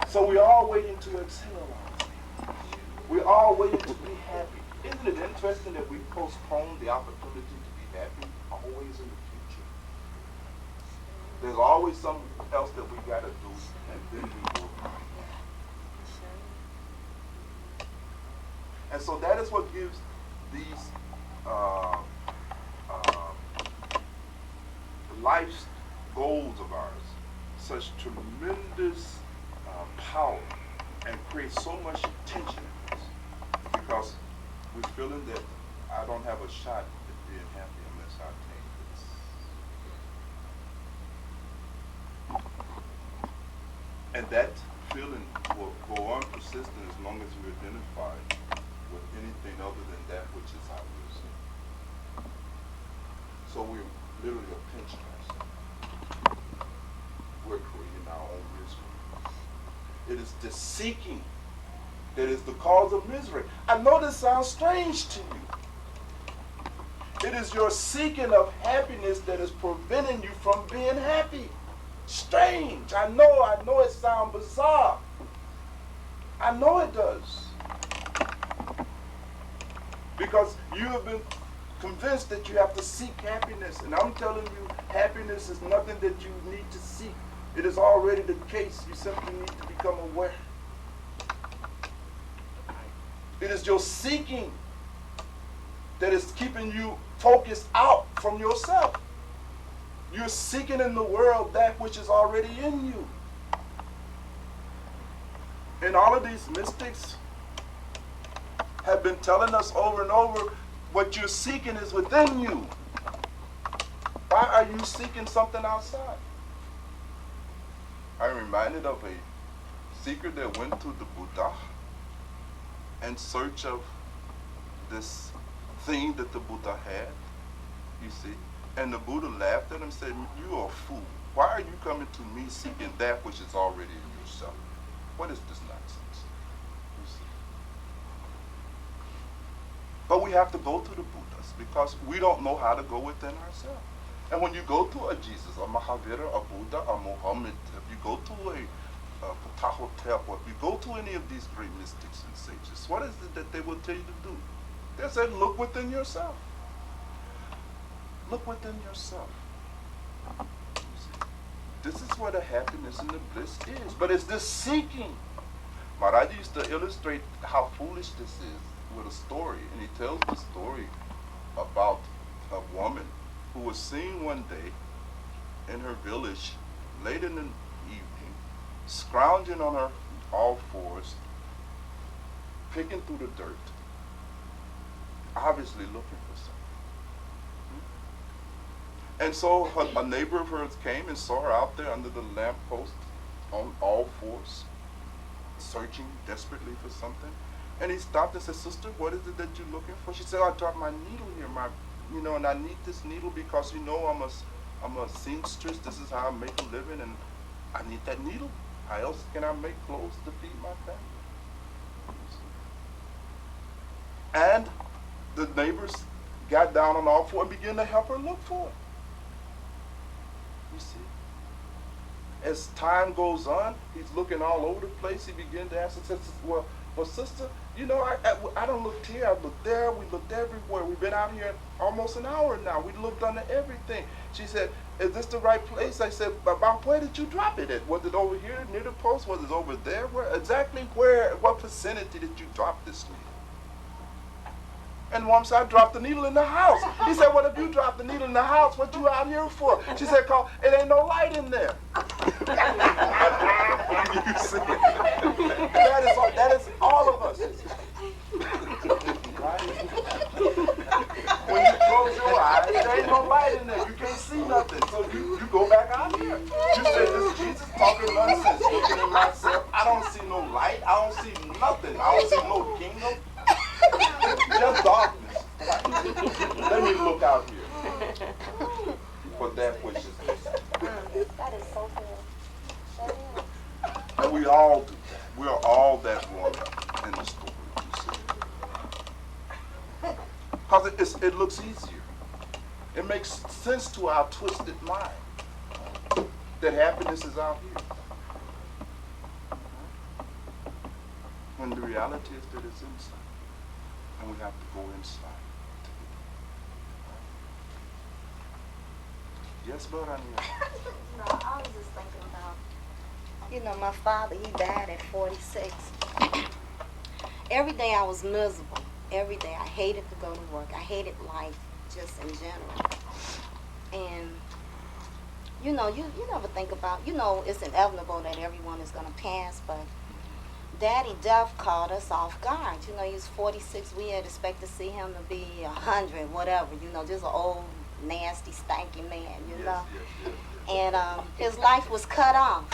So we're all waiting to exhale. We're all waiting to be happy. Isn't it interesting that we postpone the opportunity to be happy always in the future? There's always something else that we got to do, and then we will. And so that is what gives these life's goals of ours such tremendous power, and creates so much tension in us, because we're feeling that I don't have a shot at being happy unless I attain this. And that feeling will go on persistent as long as we identify with anything other than that which is our real. So we're literally pinching ourselves. We're creating our own misery. It is the seeking that is the cause of misery. I know this sounds strange to you. It is your seeking of happiness that is preventing you from being happy. Strange. I know it sounds bizarre. I know it does. Because you have been convinced that you have to seek happiness. And I'm telling you, happiness is nothing that you need to seek. It is already the case. You simply need to become aware. It is your seeking that is keeping you focused out from yourself. You're seeking in the world that which is already in you. And all of these mystics have been telling us over and over, what you're seeking is within you. Why are you seeking something outside? I'm reminded of a seeker that went to the Buddha in search of this thing that the Buddha had, you see. And the Buddha laughed at him and said, "You are a fool. Why are you coming to me seeking that which is already in yourself? What is this nonsense?" You see. But we have to go to the Buddhas because we don't know how to go within ourselves. And when you go to a Jesus, a Mahavira, a Buddha, a Muhammad, if you go to a Ptahotep, or if you go to any of these great mystics and sages, what is it that they will tell you to do? They said, look within yourself. Look within yourself. You see? This is where the happiness and the bliss is. But it's this seeking. Maharaj used to illustrate how foolish this is with a story. And he tells the story about a woman who was seen one day in her village late in the evening, scrounging on her all fours, picking through the dirt, obviously looking for something. And so a neighbor of hers came and saw her out there under the lamppost on all fours, searching desperately for something. And he stopped and said, "Sister, what is it that you're looking for?" She said, "I dropped my needle here, and I need this needle because, I'm a seamstress. This is how I make a living, and I need that needle. How else can I make clothes to feed my family?" And the neighbors got down on all fours and began to help her look for it. You see? As time goes on, he's looking all over the place. He began to ask her, says, well, sister, You know, I don't looked here, I looked there, we looked everywhere. We've been out here almost an hour now. We looked under everything. She said, is this the right place? I said, about where did you drop it at? Was it over here near the post? Was it over there? Exactly where, what vicinity did you drop this needle? And Mom said, I dropped the needle in the house. He said, well, if you dropped the needle in the house, what you out here for? She said, "Cause it ain't no light in there." You see? That is all of us. Right? When you close your eyes, there ain't no light in there. You can't see nothing. So you go back out here. You say, this Jesus talking nonsense. Looking at myself, I don't see no light. I don't see nothing. I don't see no kingdom. Just darkness. Let me look out here for that which is good. That is so good. That is. And we all do that. We are all that woman in the story, you see. Because it looks easier. It makes sense to our twisted mind that happiness is out here. When the reality is that it's inside. And we have to go inside. Yes, but I mean. No, I was just thinking about, my father, he died at 46. Every day I was miserable. Every day I hated to go to work. I hated life just in general. And, you never think about, it's inevitable that everyone is going to pass, but Daddy death caught us off guard. He was 46. We had expected to see him to be 100, whatever. Just an old, nasty, stanky man, know. Yes. And his life was cut off.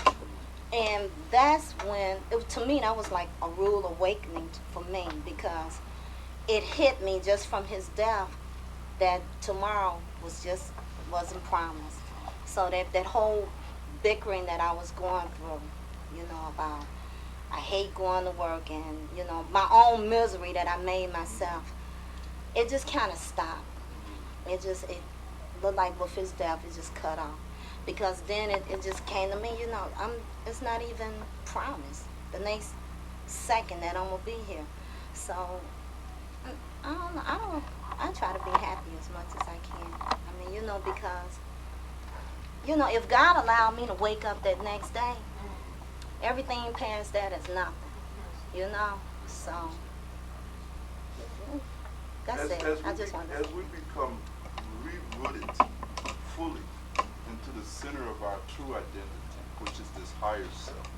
And that's when, to me, that was like a rude awakening for me, because it hit me just from his death that tomorrow wasn't promised. So that whole bickering that I was going through, about I hate going to work and, my own misery that I made myself, it just kind of stopped. It looked like with his death, it just cut off. Because then it just came to me, it's not even promised the next second that I'm going to be here. So, I don't know. I try to be happy as much as I can. I mean, because, if God allowed me to wake up that next day, everything past that is nothing, so that's it. I just want to. As we become rooted fully into the center of our true identity, which is this higher self,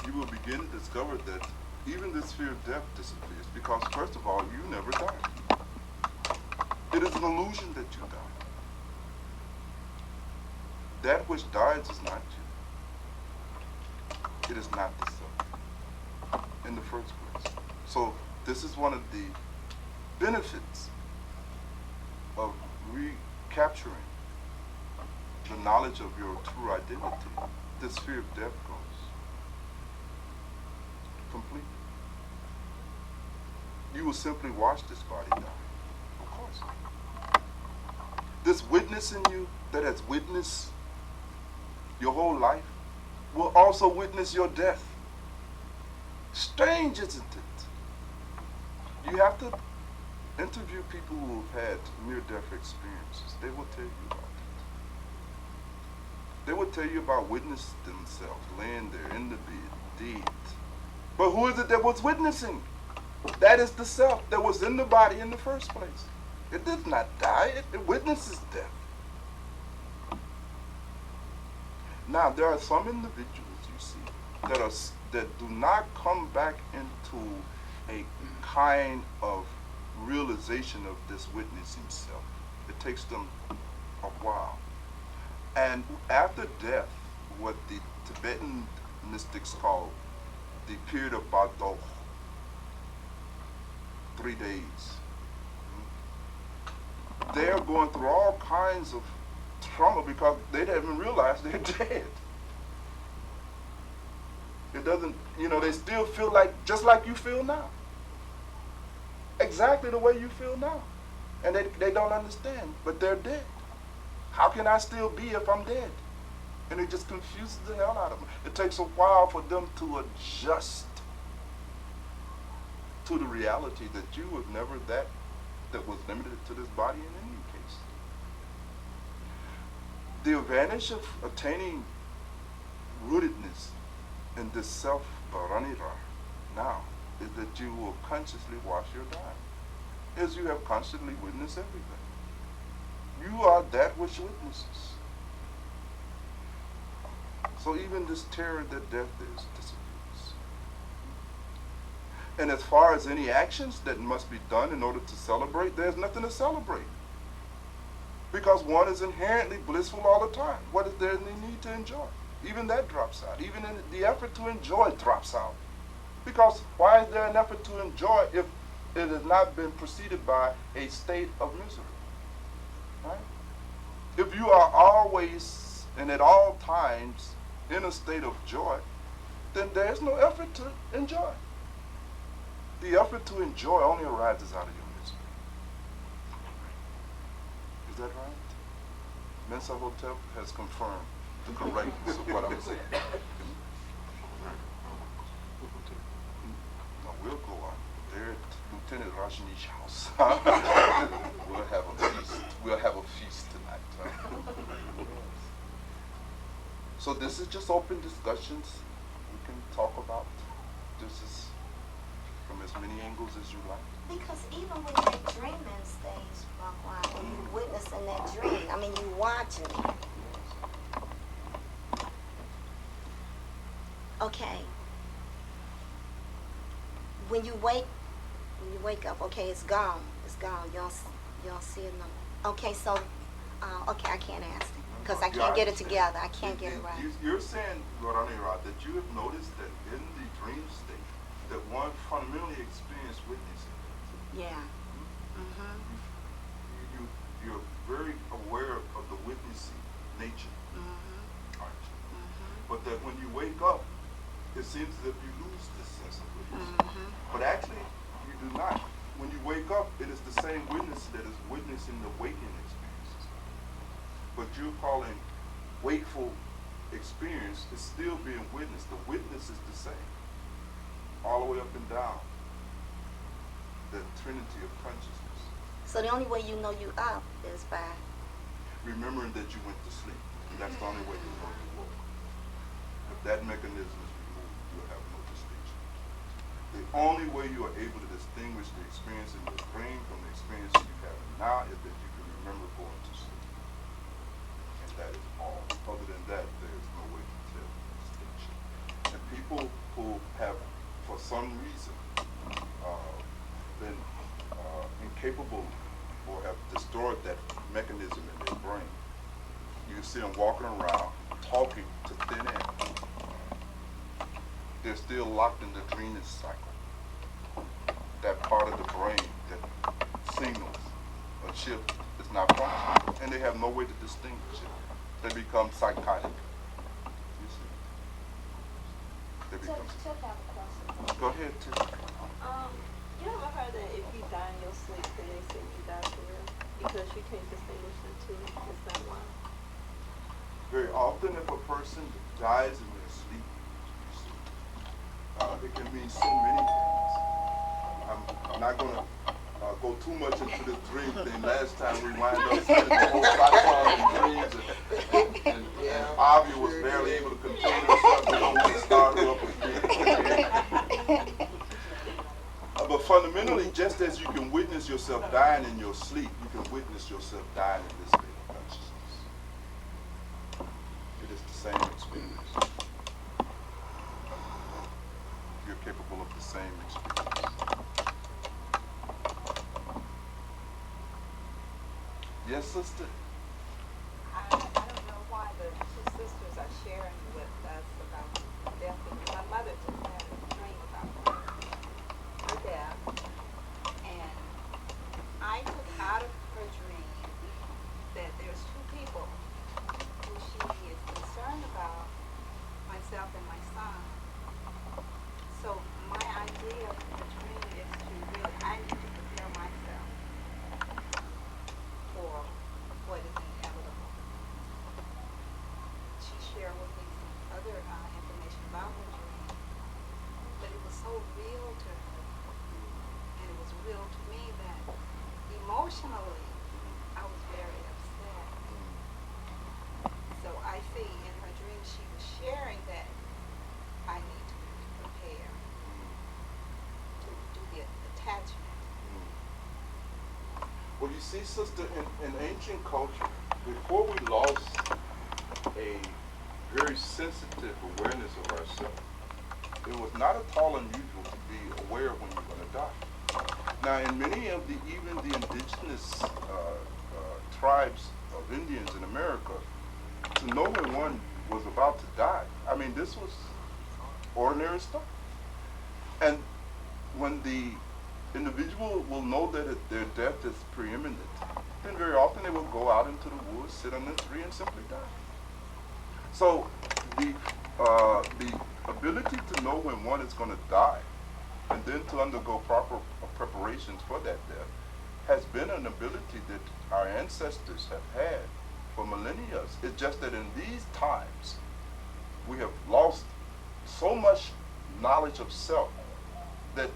you will begin to discover that even this fear of death disappears, because first of all, you never die. It is an illusion that you die. That which dies is not you. It is not the self in the first place. So this is one of the benefits of recapturing the knowledge of your true identity. This fear of death goes completely. You will simply watch this body die. Of course. This witness in you that has witnessed your whole life will also witness your death. Strange, isn't it? You have to interview people who have had near-death experiences. They will tell you about it. They will tell you about witnessing themselves laying there in the bed, dead. But who is it that was witnessing? That is the self that was in the body in the first place. It did not die. It witnesses death. Now, there are some individuals, you see, that do not come back into a kind of realization of this witnessing self. It takes them a while. And after death, what the Tibetan mystics call the period of Bhagwan, 3 days, they're going through all kinds of trauma because they haven't realized they're dead. It doesn't, they still feel like, just like you feel now. Exactly the way you feel now. And they don't understand, but they're dead. How can I still be if I'm dead? And it just confuses the hell out of them. It takes a while for them to adjust to the reality that you was never that was limited to this body in any case. The advantage of attaining rootedness in this self ranira now is that you will consciously wash your dying, as you have constantly witnessed everything. You are that which witnesses. So even this terror that death is disappears. And as far as any actions that must be done in order to celebrate, there's nothing to celebrate. Because one is inherently blissful all the time. What is there any need to enjoy? Even that drops out. Even in the effort to enjoy drops out. Because why is there an effort to enjoy if it has not been preceded by a state of misery? Right? If you are always and at all times in a state of joy, then there is no effort to enjoy. The effort to enjoy only arises out of your misery. Is that right? Mensa Hotep has confirmed the correctness of what I'm saying. No, we'll go on. They're at Lieutenant Rajneesh's house. We'll have a feast. We'll have a feast tonight. So this is just open discussions. We can talk about this is from as many angles as you like. Because even when you're dreaming stage, Bhagwan, when you witnessing that dream, I mean, you watching it. Okay. When you wake up, okay, it's gone. It's gone. You don't see it no more. Okay, so, okay, I can't ask it because I can't get it together. I can't get it right. You're saying, Goranira, that you have noticed that in the dream state, that one fundamentally experienced witnessing. Yeah. Mm-hmm. You're very aware of the witnessing nature, Mm-hmm. aren't you? Mm-hmm. But that when you wake up, it seems as if you lose this sense of witnessing. Mm-hmm. But actually, you do not. When you wake up, it is the same witness that is witnessing the waking experiences. But you're calling wakeful experience is still being witnessed. The witness is the same, all the way up and down the trinity of consciousness. So the only way you know you up is by Remembering that you went to sleep. That's the only way you know you woke. If that mechanism is removed, you'll have no distinction. The only way you are able to distinguish the experience in your brain from the experience you have now is that you can remember going to sleep. And that is all. Other than that, there is no way to tell the distinction. And people who have, for some reason, been incapable or have destroyed that mechanism in their brain, you see them walking around talking to thin air. They're still locked in the dreaming cycle. That part of the brain that signals a shift is not functioning, and they have no way to distinguish it. They become psychotic. You see? They become. Check out the question. Go ahead, Tim. You ever heard that if you die in your sleep, then they say you die for real? Because you can't distinguish the two. Is that why? Very often, if a person dies in their sleep, it can mean so many things. I'm not going to go too much into the dream thing. Last time we wound up spending the whole cycle in dreams, and Avi was barely able to contain herself. We don't want to start her up again. But fundamentally, just as you can witness yourself dying in your sleep, you can witness yourself dying in this state of consciousness. It is the same experience. You're capable of the same experience. Yes, sister? I don't know why the two sisters are sharing with us about death. My mother just had a dream about her death, and I took out of her dream that there's two people who she is concerned about, myself and my son. So my idea of the dream is to really, I need to prepare myself for what is inevitable. She shared with me some other information about her dream, but it was so real to her was revealed to me that emotionally I was very upset. So I see in her dream she was sharing that I need to prepare to do the attachment. Well, you see, sister, in ancient culture, before we lost a very sensitive awareness of ourselves, it was not at all unusual to be aware of when you're going to die. Now, in many of even the indigenous tribes of Indians in America, to know when one was about to die, I mean, this was ordinary stuff. And when the individual will know that their death is preeminent, then very often they will go out into the woods, sit under a tree, and simply die. So the ability to know when one is going to die, and then to undergo proper preparations for that death, has been an ability that our ancestors have had for millennia. It's just that in these times, we have lost so much knowledge of self that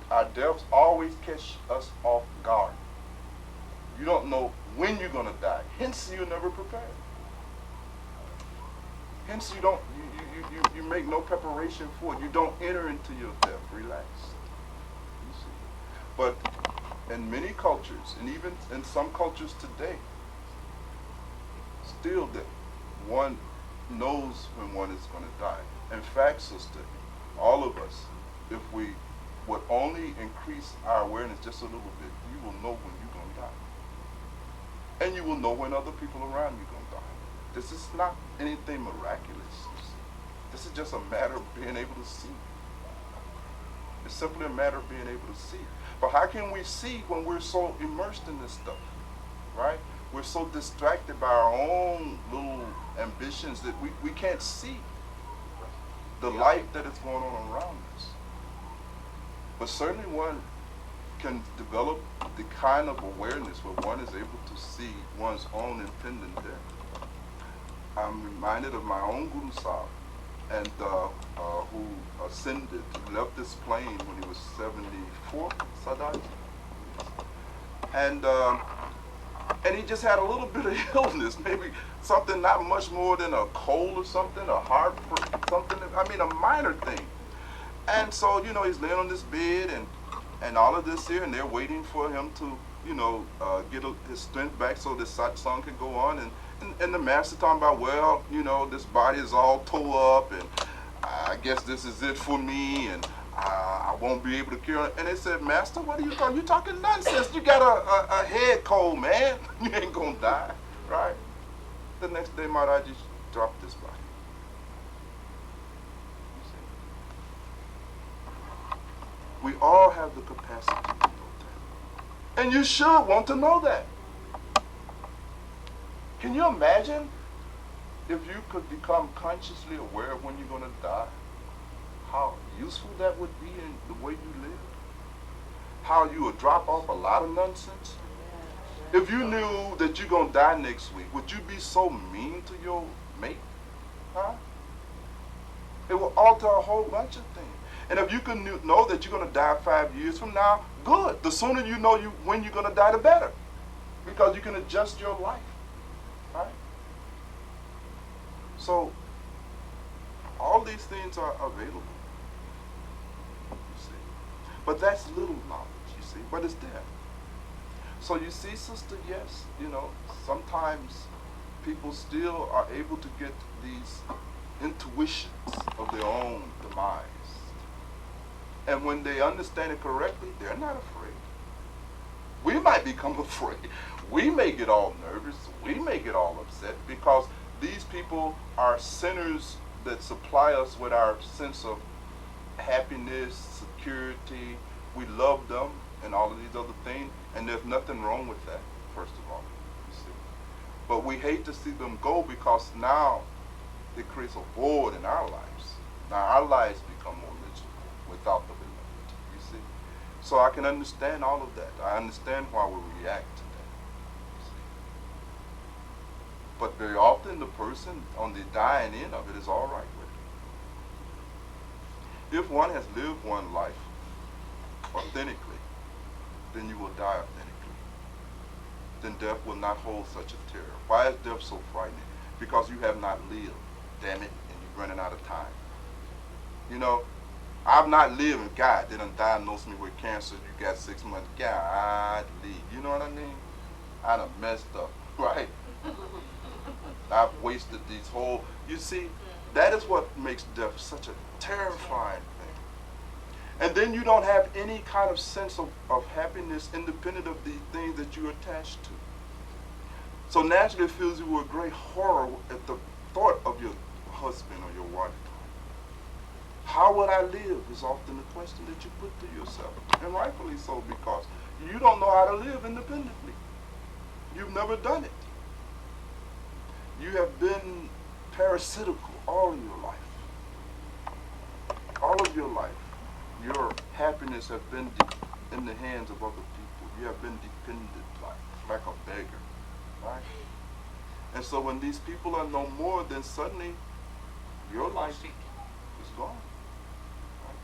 our deaths always catch us off guard. You don't know when you're going to die. Hence, you're never prepared. Hence, you make no preparation for it. You don't enter into your death. Relax. You see. But in many cultures, and even in some cultures today, still that one knows when one is going to die. In fact, sister, all of us, if we would only increase our awareness just a little bit, you will know when you're going to die. And you will know when other people around you are going to die. This is not anything miraculous. This is just a matter of being able to see. It's simply a matter of being able to see. But how can we see when we're so immersed in this stuff, right? We're so distracted by our own little ambitions that we can't see the life that is going on around us. But certainly one can develop the kind of awareness where one is able to see one's own impending death. I'm reminded of my own Guru Sahib, and who ascended, who left this plane when he was 74, Sadat. And he just had a little bit of illness, maybe something not much more than a cold or something, a heart, something, I mean a minor thing. And so, he's laying on this bed and all of this here, and they're waiting for him to, get his strength back so this satsang can go on. And the master talking about, well, this body is all tore up, and I guess this is it for me, and I won't be able to cure it. And they said, Master, what are you talking? You talking nonsense. You got a head cold, man. You ain't going to die, right? The next day, Maharaj just dropped this body. We all have the capacity to know that. And you should want to know that. Can you imagine if you could become consciously aware of when you're going to die? How useful that would be in the way you live? How you would drop off a lot of nonsense? If you knew that you're going to die next week, would you be so mean to your mate? Huh? It will alter a whole bunch of things. And if you can know that you're going to die 5 years from now, good. The sooner you know when you're going to die, the better. Because you can adjust your life. Right? So, all these things are available. You see. But that's little knowledge, you see. But it's there. So you see, sister, yes, sometimes people still are able to get these intuitions of their own demise. And when they understand it correctly, they're not afraid. We might become afraid. We may get all nervous. We may get all upset because these people are centers that supply us with our sense of happiness, security. We love them and all of these other things. And there's nothing wrong with that, first of all. You see. But we hate to see them go because now it creates a void in our lives. Now our lives become more miserable without the beloved, you see. So I can understand all of that. I understand why we react to that. You see. But very often the person on the dying end of it is all right with it. If one has lived one life authentically, then you will die authentically. Then death will not hold such a terror. Why is death so frightening? Because you have not lived, damn it, and you're running out of time. You know, I've not lived, and God, they done diagnosed me with cancer. You got 6 months. God, leave. You know what I mean? I done messed up, right? I've wasted these whole. You see, that is what makes death such a terrifying thing. And then you don't have any kind of sense of happiness independent of the things that you're attached to. So naturally it fills you with great horror at the thought of your husband or your wife. How would I live is often the question that you put to yourself. And rightfully so, because you don't know how to live independently. You've never done it. You have been parasitical all of your life. All of your life. Your happiness has been in the hands of other people. You have been dependent like a beggar. Right? And so when these people are no more, then suddenly your life is gone. Right?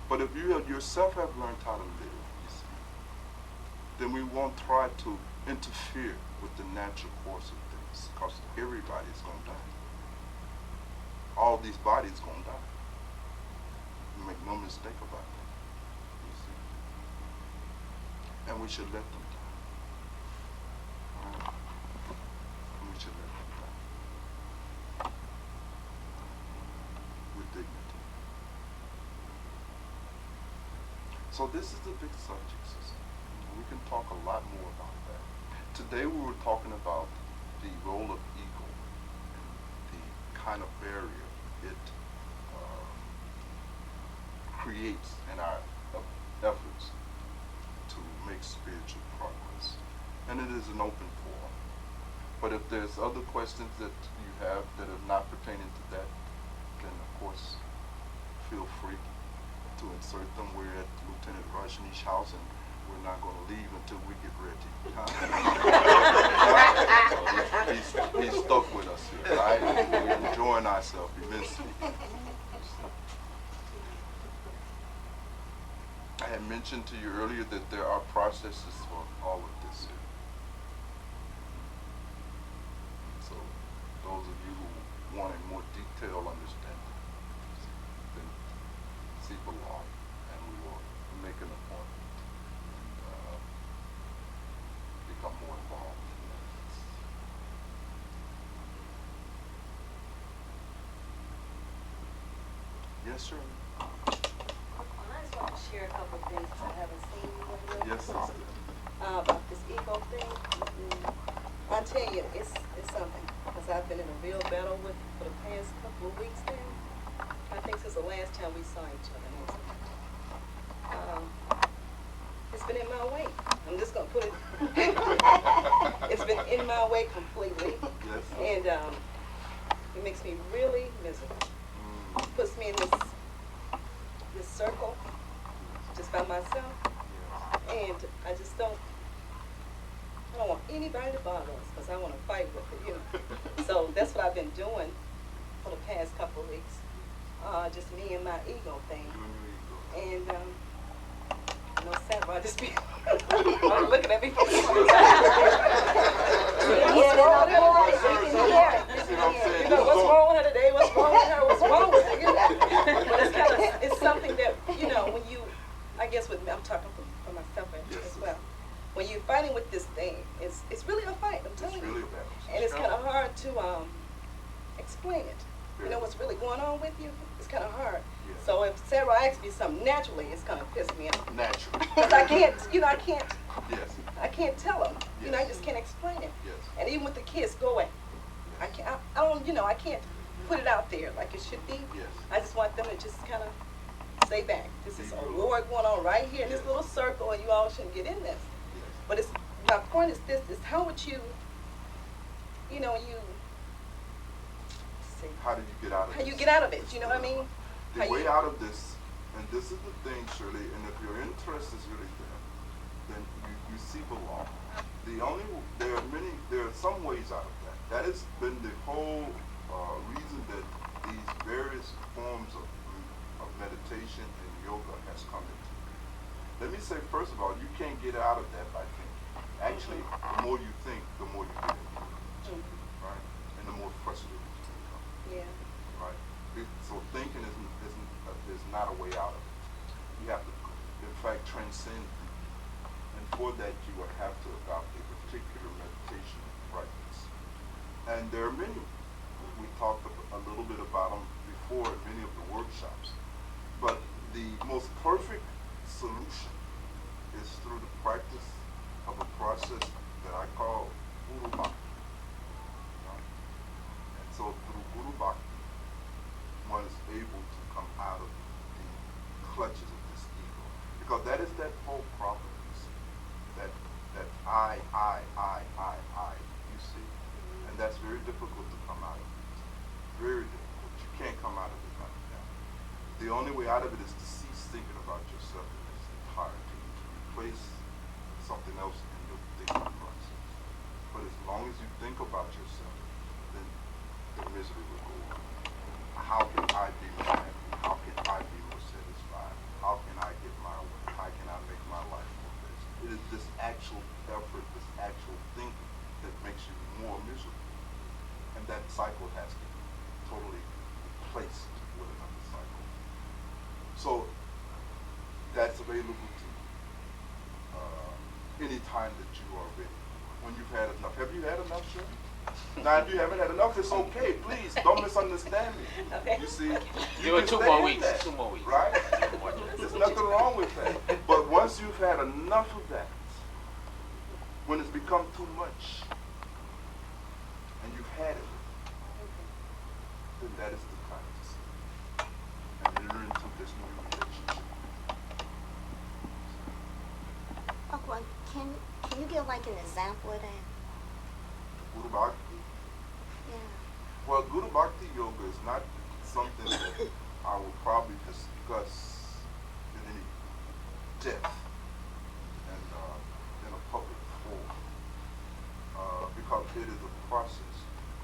But if you yourself have learned how to live, you see, then we won't try to interfere with the natural course of things, because everybody's going to die. All these bodies going to die. You make no mistake about that. You see. And we should let them die. Right? And we should let them die. With dignity. So this is the big subject, sister. We can talk a lot more about that. Today we were talking about the role of ego and the kind of barrier it creates in our efforts to make spiritual progress. And it is an open forum. But if there's other questions that you have that are not pertaining to that, then of course feel free to insert them. We're at Lieutenant Rajneesh's house, and we're not going to leave until we get ready. He's stuck with us here, right? We're enjoying ourselves immensely. I had mentioned to you earlier that there are processes for all of this here. So those of you who want a more detailed understanding, then see below, and we will make an appointment and become more involved in that. Yes, sir. I just want to share a couple of things I haven't seen lately. Yes, sister. About this ego thing. I tell you, it's something, because I've been in a real battle with it for the past couple of weeks now. I think since the last time we saw each other. It's been in my way. I'm just going to put it. It's been in my way completely. Yes. And it makes me really miserable. Puts me in this circle just by myself, and I don't want anybody to bother us, because I want to fight with it, you know. So that's what I've been doing for the past couple of weeks, just me and my ego thing. And you know, Sarah, I just be looking at me from the You know, what's wrong with her today? What's wrong with her? What's wrong with her? You know? But it's something that, you know, when you, I guess with me, I'm talking for myself as well. When you're fighting with this thing, it's really a fight, I'm telling you. And it's kind of hard to explain it. You know what's really going on with you? It's kind of hard. Yeah. So if Sarah asks me something naturally, it's going to piss me off. Naturally. Because I can't, you know, Yes. I can't tell them. You know, I Yes. just can't explain it. Yes. And even with the kids going, I can't, I don't, you know, I can't put it out there like it should be. Yes. I just want them to just kind of stay back. This is a war going on right here in this little circle, and you all shouldn't get in this. Yes. But it's, my point is this, is how would you, you know, How do you get out of how this? you get out of it, you know what I mean? The way out of this, and this is the thing, Shirley, and if your interest is really there, then you see belong. There are some ways out of that. That has been the whole reason that these various forms of meditation and yoga has come into. let me say first of all, you can't get out of that by thinking. Actually, the more you think, the more you get into it, right? And the more frustrated you become, Yeah. right? So thinking is not a way out of it. You have to, in fact, transcend thinking. And for that, you will have to adopt a particular meditation practice. And there are many. We talked a little bit about them before in many of the workshops. But the most perfect solution is through the practice of a process that I call Guru Bhakti. Right? And so through Guru Bhakti, one is able to come out of the clutches of this ego. Because that is that whole problem, you see. That I, you see. And that's very difficult to come out of it. Very difficult. You can't come out of it like that. The only way out of it is to cease thinking about yourself in its entirety, to replace something else in your thinking process. But as long as you think about yourself, then the misery will go on. How can I be more happy? How can I be more satisfied? How can I get my way? How can I make my life more best? It is this actual effort, this actual thinking that makes you more miserable. And that cycle has to be totally replaced with another cycle. So that's available to you any time that you are ready. When you've had enough. Have you had enough, sir? Now, if you haven't had enough, it's okay. Please, don't misunderstand me. Okay. You see, Give it can 2 stay more in weeks. that, 2 more weeks. right? 2 more weeks. There's nothing wrong with that. But once you've had enough of that, when it's become too much, and you've had it, then that is the time to see. And enter into this new relationship. Bhagwan, can you give like an example of that? Guru Bhakti. Yeah. Well, Guru Bhakti Yoga is not something that I will probably discuss in any depth and in a public forum because it is a process.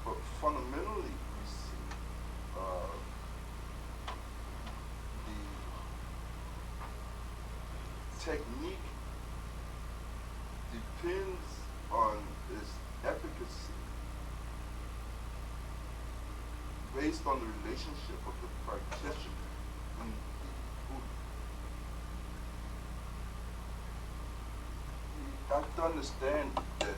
But fundamentally, we see the technique depends on its efficacy based on the relationship of the practitioner and the Buddha. You have to understand that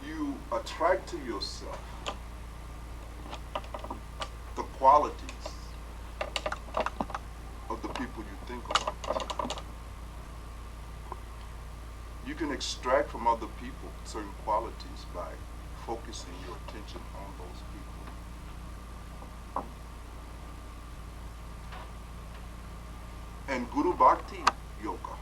you attract to yourself the qualities of the people you think about. You can extract from other people certain qualities by focusing your attention on those people. And Guru Bhakti Yoga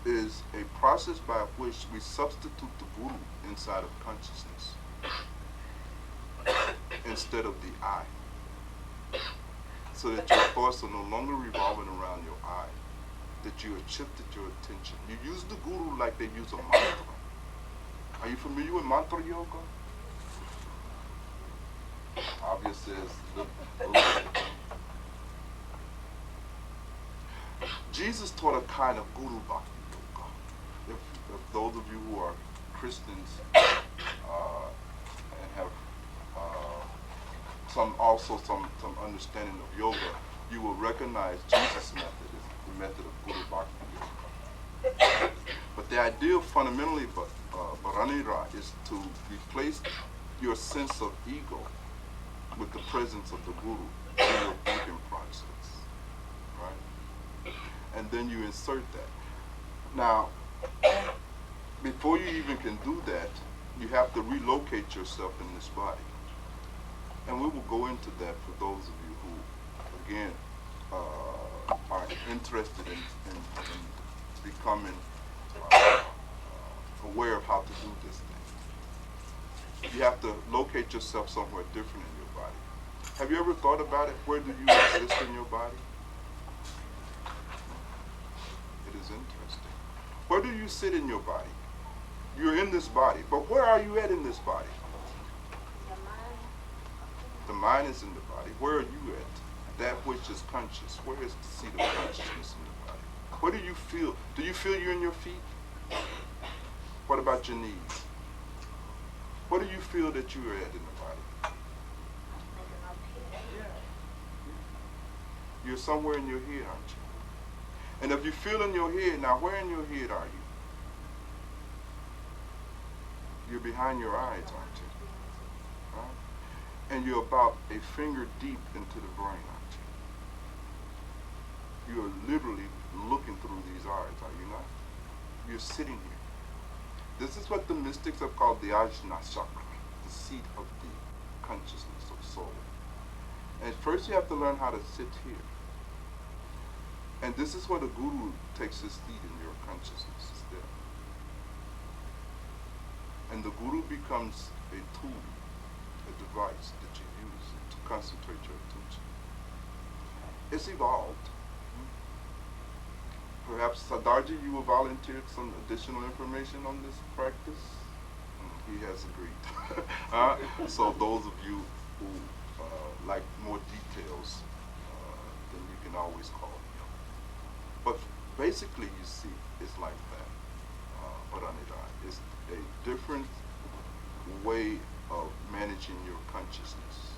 is a process by which we substitute the Guru inside of consciousness instead of the I. So that your thoughts are no longer revolving around your I, that you have shifted your attention. You use the Guru like they use a mantra. Are you familiar with mantra yoga? Obviously, Jesus taught a kind of Guru Bhakti yoga. If those of you who are Christians and have some understanding of yoga, you will recognize Jesus' method as the method of Guru Bhakti yoga. But the idea fundamentally, Bharanira, is to replace your sense of ego with the presence of the Guru in your thinking process, right? And then you insert that. Now, before you even can do that, you have to relocate yourself in this body. And we will go into that for those of you who, again, are interested in becoming aware of how to do this thing. You have to locate yourself somewhere different in your body. Have you ever thought about it? Where do you exist in your body? It is interesting. Where do you sit in your body? You're in this body, but where are you at in this body? The mind is in the body. Where are you at? That which is conscious. Where is the seat of consciousness in the body? What do you feel? Do you feel you in your feet? What about your knees? What do you feel that you are at in the body? Yeah. You're somewhere in your head, aren't you? And if you feel in your head, now where in your head are you? You're behind your eyes, aren't you? Right? And you're about a finger deep into the brain, aren't you? You're literally looking through these eyes, are you not? You're sitting here. This is what the mystics have called the Ajna chakra, the seat of the consciousness of soul. And first you have to learn how to sit here. And this is where the guru takes his seat in your consciousness still. And the guru becomes a tool, a device that you use to concentrate your attention. It's evolved. Perhaps Sadarji, you will volunteer some additional information on this practice? He has agreed. So those of you who like more details, then you can always call me. But basically, you see, it's like that. It's a different way of managing your consciousness.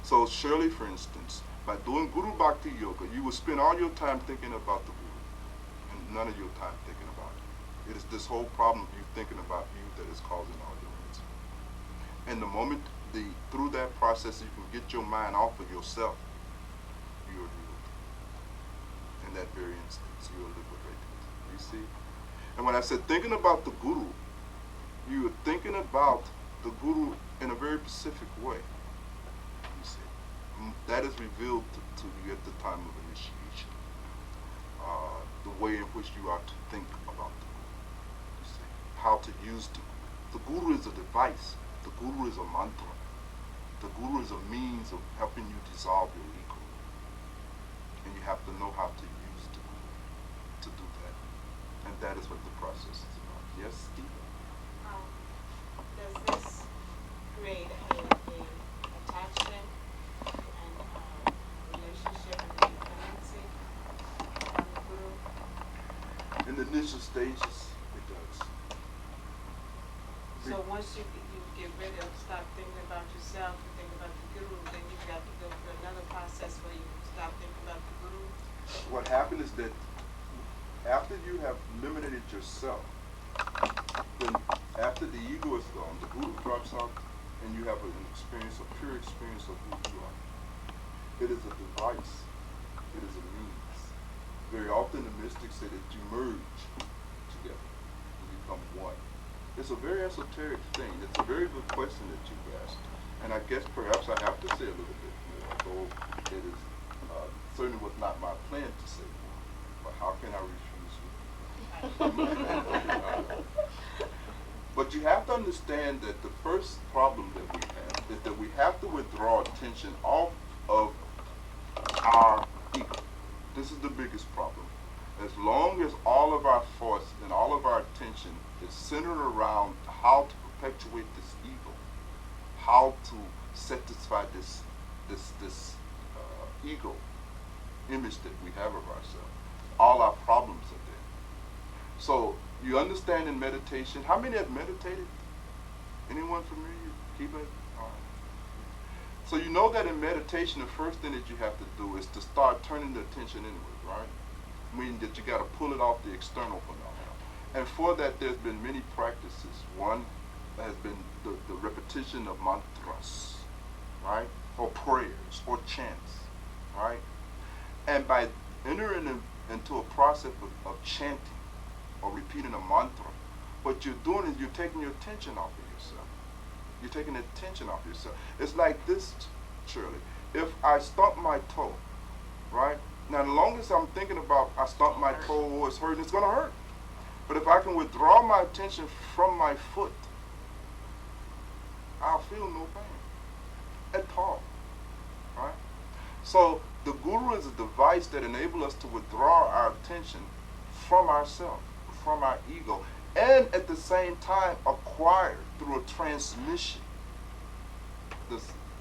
So Shirley, for instance, by doing Guru Bhakti Yoga, you will spend all your time thinking about the Guru and none of your time thinking about it. It is this whole problem of you thinking about you that is causing all your misery. And the moment through that process you can get your mind off of yourself, you are healed. In that very instance, you are liberated. You see? And when I said thinking about the Guru, you are thinking about the Guru in a very specific way. You see? That is revealed to you at the time of initiation. The way in which you are to think about the Guru. You see? How to use the Guru. The Guru is a device. The Guru is a mantra. The Guru is a means of helping you dissolve your ego. And you have to know how to use the Guru to do that. And that is what the process is about. Yes, Stephen? Does this create a attachment and relationship and dependency on the Guru? In the initial stages, it does. So once you get rid of, stop thinking about yourself and think about the Guru, then you've got to go through another process where you stop thinking about the Guru. What happened is that after you have eliminated yourself, then after the ego is gone, the Guru drops out and you have an experience, a pure experience of who you are. It is a device. It is a means. Very often the mystics say that you merge together. You become one. It's a very esoteric thing. It's a very good question that you've asked. And I guess perhaps I have to say a little bit more, although it is certainly was not my plan to say more. But how can I refuse you? But you have to understand that the first problem that we have is that we have to withdraw attention off of our ego. This is the biggest problem. As long as all of our force and all of our attention is centered around how to perpetuate this ego, how to satisfy this ego image that we have of ourselves, all our problems are there. So you understand in meditation, how many have meditated? Anyone familiar? Keep it? All right. So you know that in meditation, the first thing that you have to do is to start turning the attention inward, right? Meaning that you got to pull it off the external phenomena. And for that, there's been many practices. One has been the repetition of mantras, right? Or prayers, or chants, right? And by entering into a process of chanting or repeating a mantra, what you're doing is you're taking your attention off of yourself. You're taking attention off yourself. It's like this, Shirley. If I stump my toe, right? Now, the longest I'm thinking about I stump my toe or it's hurting, it's going to hurt. But if I can withdraw my attention from my foot, I'll feel no pain at all, right? So the Guru is a device that enables us to withdraw our attention from ourselves, from our ego, and at the same time acquire through a transmission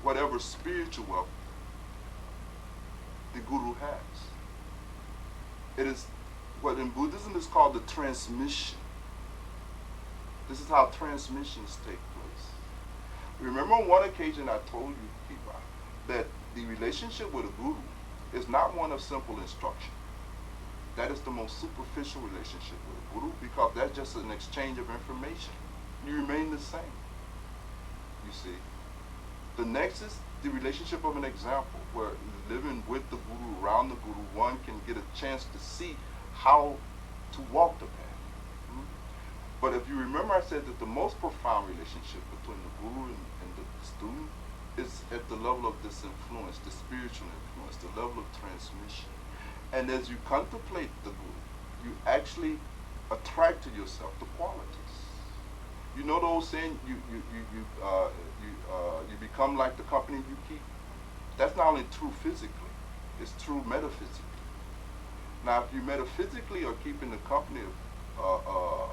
whatever spiritual wealth the guru has. It is what in Buddhism is called the transmission. This is how transmissions take place. Remember on one occasion I told you, Kiba, that the relationship with a guru is not one of simple instruction. That is the most superficial relationship with a guru, because that's just an exchange of information. You remain the same. You see. The next is the relationship of an example, where living with the guru, around the guru, one can get a chance to see how to walk the path. But if you remember, I said that the most profound relationship between the guru and the student is at the level of this influence, the spiritual influence, the level of transmission. And as you contemplate the guru, you actually attract to yourself the qualities. You know the old saying, you become like the company you keep? That's not only true physically, it's true metaphysically. Now, if you metaphysically are keeping the company of,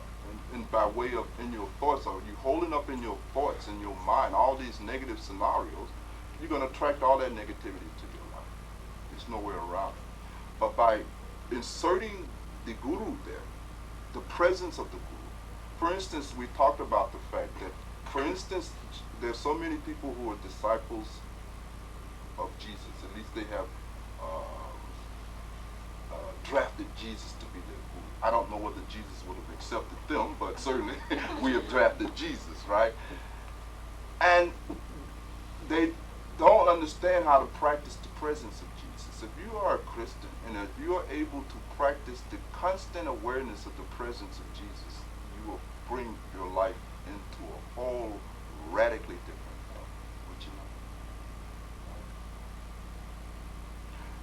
by way of in your thoughts, or you holding up in your thoughts, in your mind, all these negative scenarios, you're going to attract all that negativity to your life. There's nowhere around it. But by inserting the guru there, the presence of the guru, for instance, we talked about the fact that, for instance, there's so many people who are disciples of Jesus. At least they have drafted Jesus to be their guru. I don't know whether Jesus would have accepted them, but certainly we have drafted Jesus, right? And they don't understand how to practice the presence of Jesus. If you are a Christian and if you are able to practice the constant awareness of the presence of Jesus, you will bring your life into a whole radically different level. Would you know?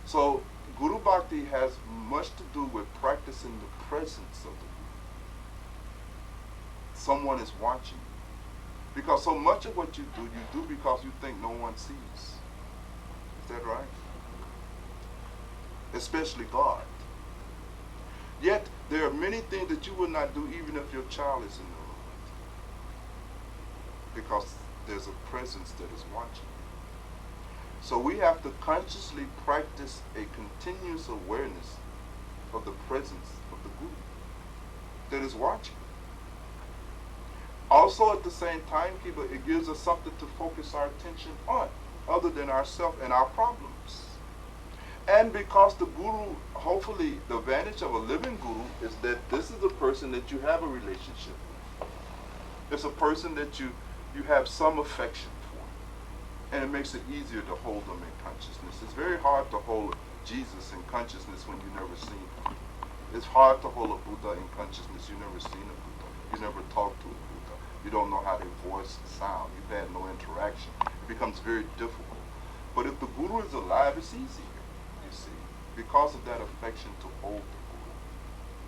So Guru Bhakti has much to do with practicing the presence of the Guru. Someone is watching you. Because so much of what you do because you think no one sees. Is that right? Especially God. Yet, there are many things that you will not do even if your child is in the room. Because there's a presence that is watching. So we have to consciously practice a continuous awareness of the presence of the Guru that is watching. Also at the same time, it gives us something to focus our attention on, other than ourselves and our problems. And because the Guru, hopefully the advantage of a living Guru is that this is a person that you have a relationship with. It's a person that you have some affection for. And it makes it easier to hold them in consciousness. It's very hard to hold Jesus in consciousness when you've never seen him. It's hard to hold a Buddha in consciousness. You've never seen a Buddha. You never talked to a Buddha. You don't know how their voice sound. You've had no interaction. It becomes very difficult. But if the Guru is alive, it's easier, you see, because of that affection to hold the Guru,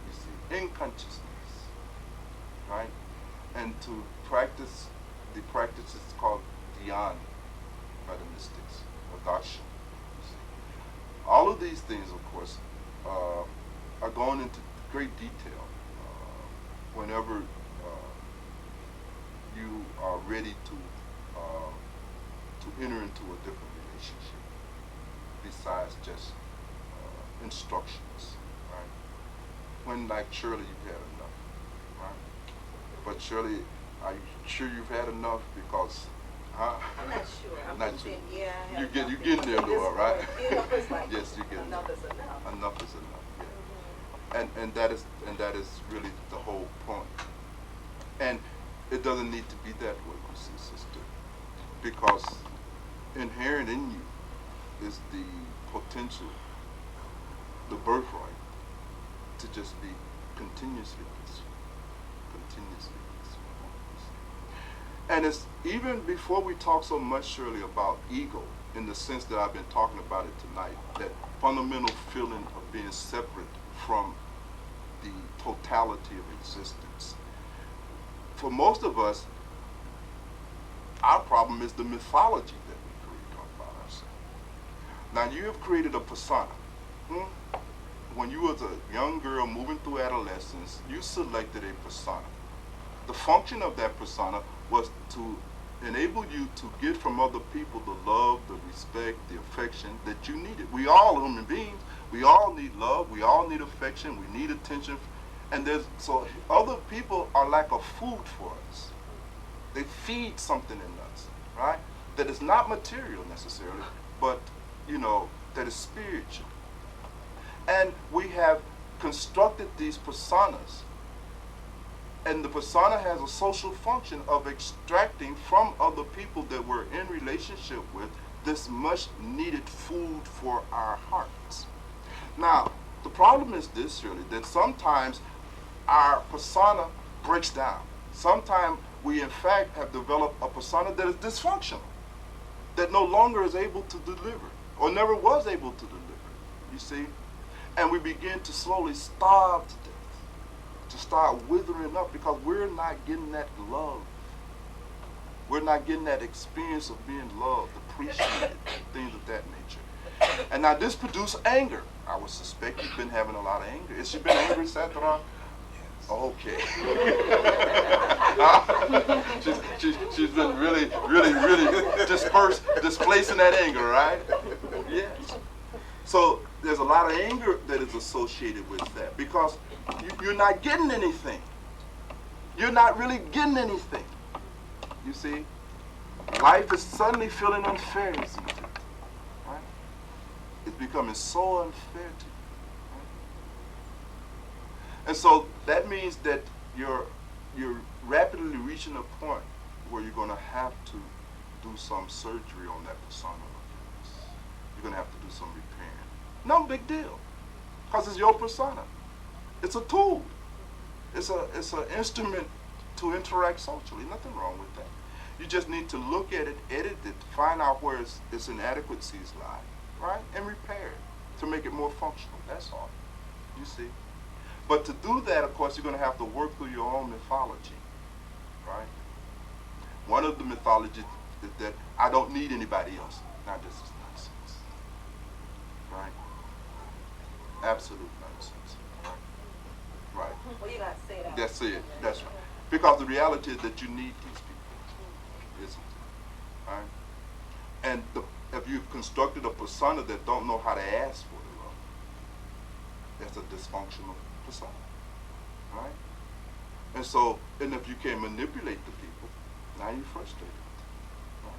you see, in consciousness, right? And to practice, the practice is called dhyana by the mystics, or darshan. All of these things, of course, are going into great detail whenever you are ready to enter into a different relationship besides just instructions, right? When, like Shirley, you've had enough, right? But Shirley, are you sure you've had enough? Because I'm not sure. I'm not sure. thinking, yeah, I You have get, you enough. getting there, At this Laura, right? point, you know, it's like, Yes, you getting enough there. is enough. Enough is enough. Yeah. And that is really the whole point. And it doesn't need to be that way, you see, sister, because inherent in you is the potential, the birthright, to just be continuously peaceful, continuously peaceful. And it's even before we talk so much, Shirley, about ego, in the sense that I've been talking about it tonight, that fundamental feeling of being separate from the totality of existence. For most of us, our problem is the mythology that we create about ourselves. Now, you have created a persona. When you was a young girl moving through adolescence, you selected a persona. The function of that persona was to enable you to get from other people the love, the respect, the affection that you needed. We all human beings. We all need love. We all need affection. We need attention. And so other people are like a food for us. They feed something in us, right? That is not material necessarily, but, that is spiritual. And we have constructed these personas. And the persona has a social function of extracting from other people that we're in relationship with this much needed food for our hearts. Now, the problem is this, really, that sometimes our persona breaks down. Sometimes we, in fact, have developed a persona that is dysfunctional, that no longer is able to deliver, or never was able to deliver, you see? And we begin to slowly starve to death, to start withering up, because we're not getting that love. We're not getting that experience of being loved, appreciated, things of that nature. And now this produces anger. I would suspect you've been having a lot of anger. Has she been angry, Satra? Okay. she's been really displacing that anger, right? Yes. So there's a lot of anger that is associated with that, because you're not getting anything. You're not really getting anything. You see? Life is suddenly feeling unfair, it seems, right? It's becoming so unfair to you. And so that means that you're rapidly reaching a point where you're going to have to do some surgery on that persona of yours. You're going to have to do some repairing. No big deal, because it's your persona. It's a tool. It's an instrument to interact socially. Nothing wrong with that. You just need to look at it, edit it, find out where its inadequacies lie, right, and repair it to make it more functional. That's all. You see. But to do that, of course, you're going to have to work through your own mythology, right? One of the mythologies is that I don't need anybody else. Now, this is nonsense, right? Absolute nonsense, right? Well, you gotta say that. That's it. That's right. Because the reality is that you need these people, isn't it? Right? And if you've constructed a persona that don't know how to ask for the love, that's a dysfunctional persona, right? And so, and if you can't manipulate the people, now you're frustrated, right?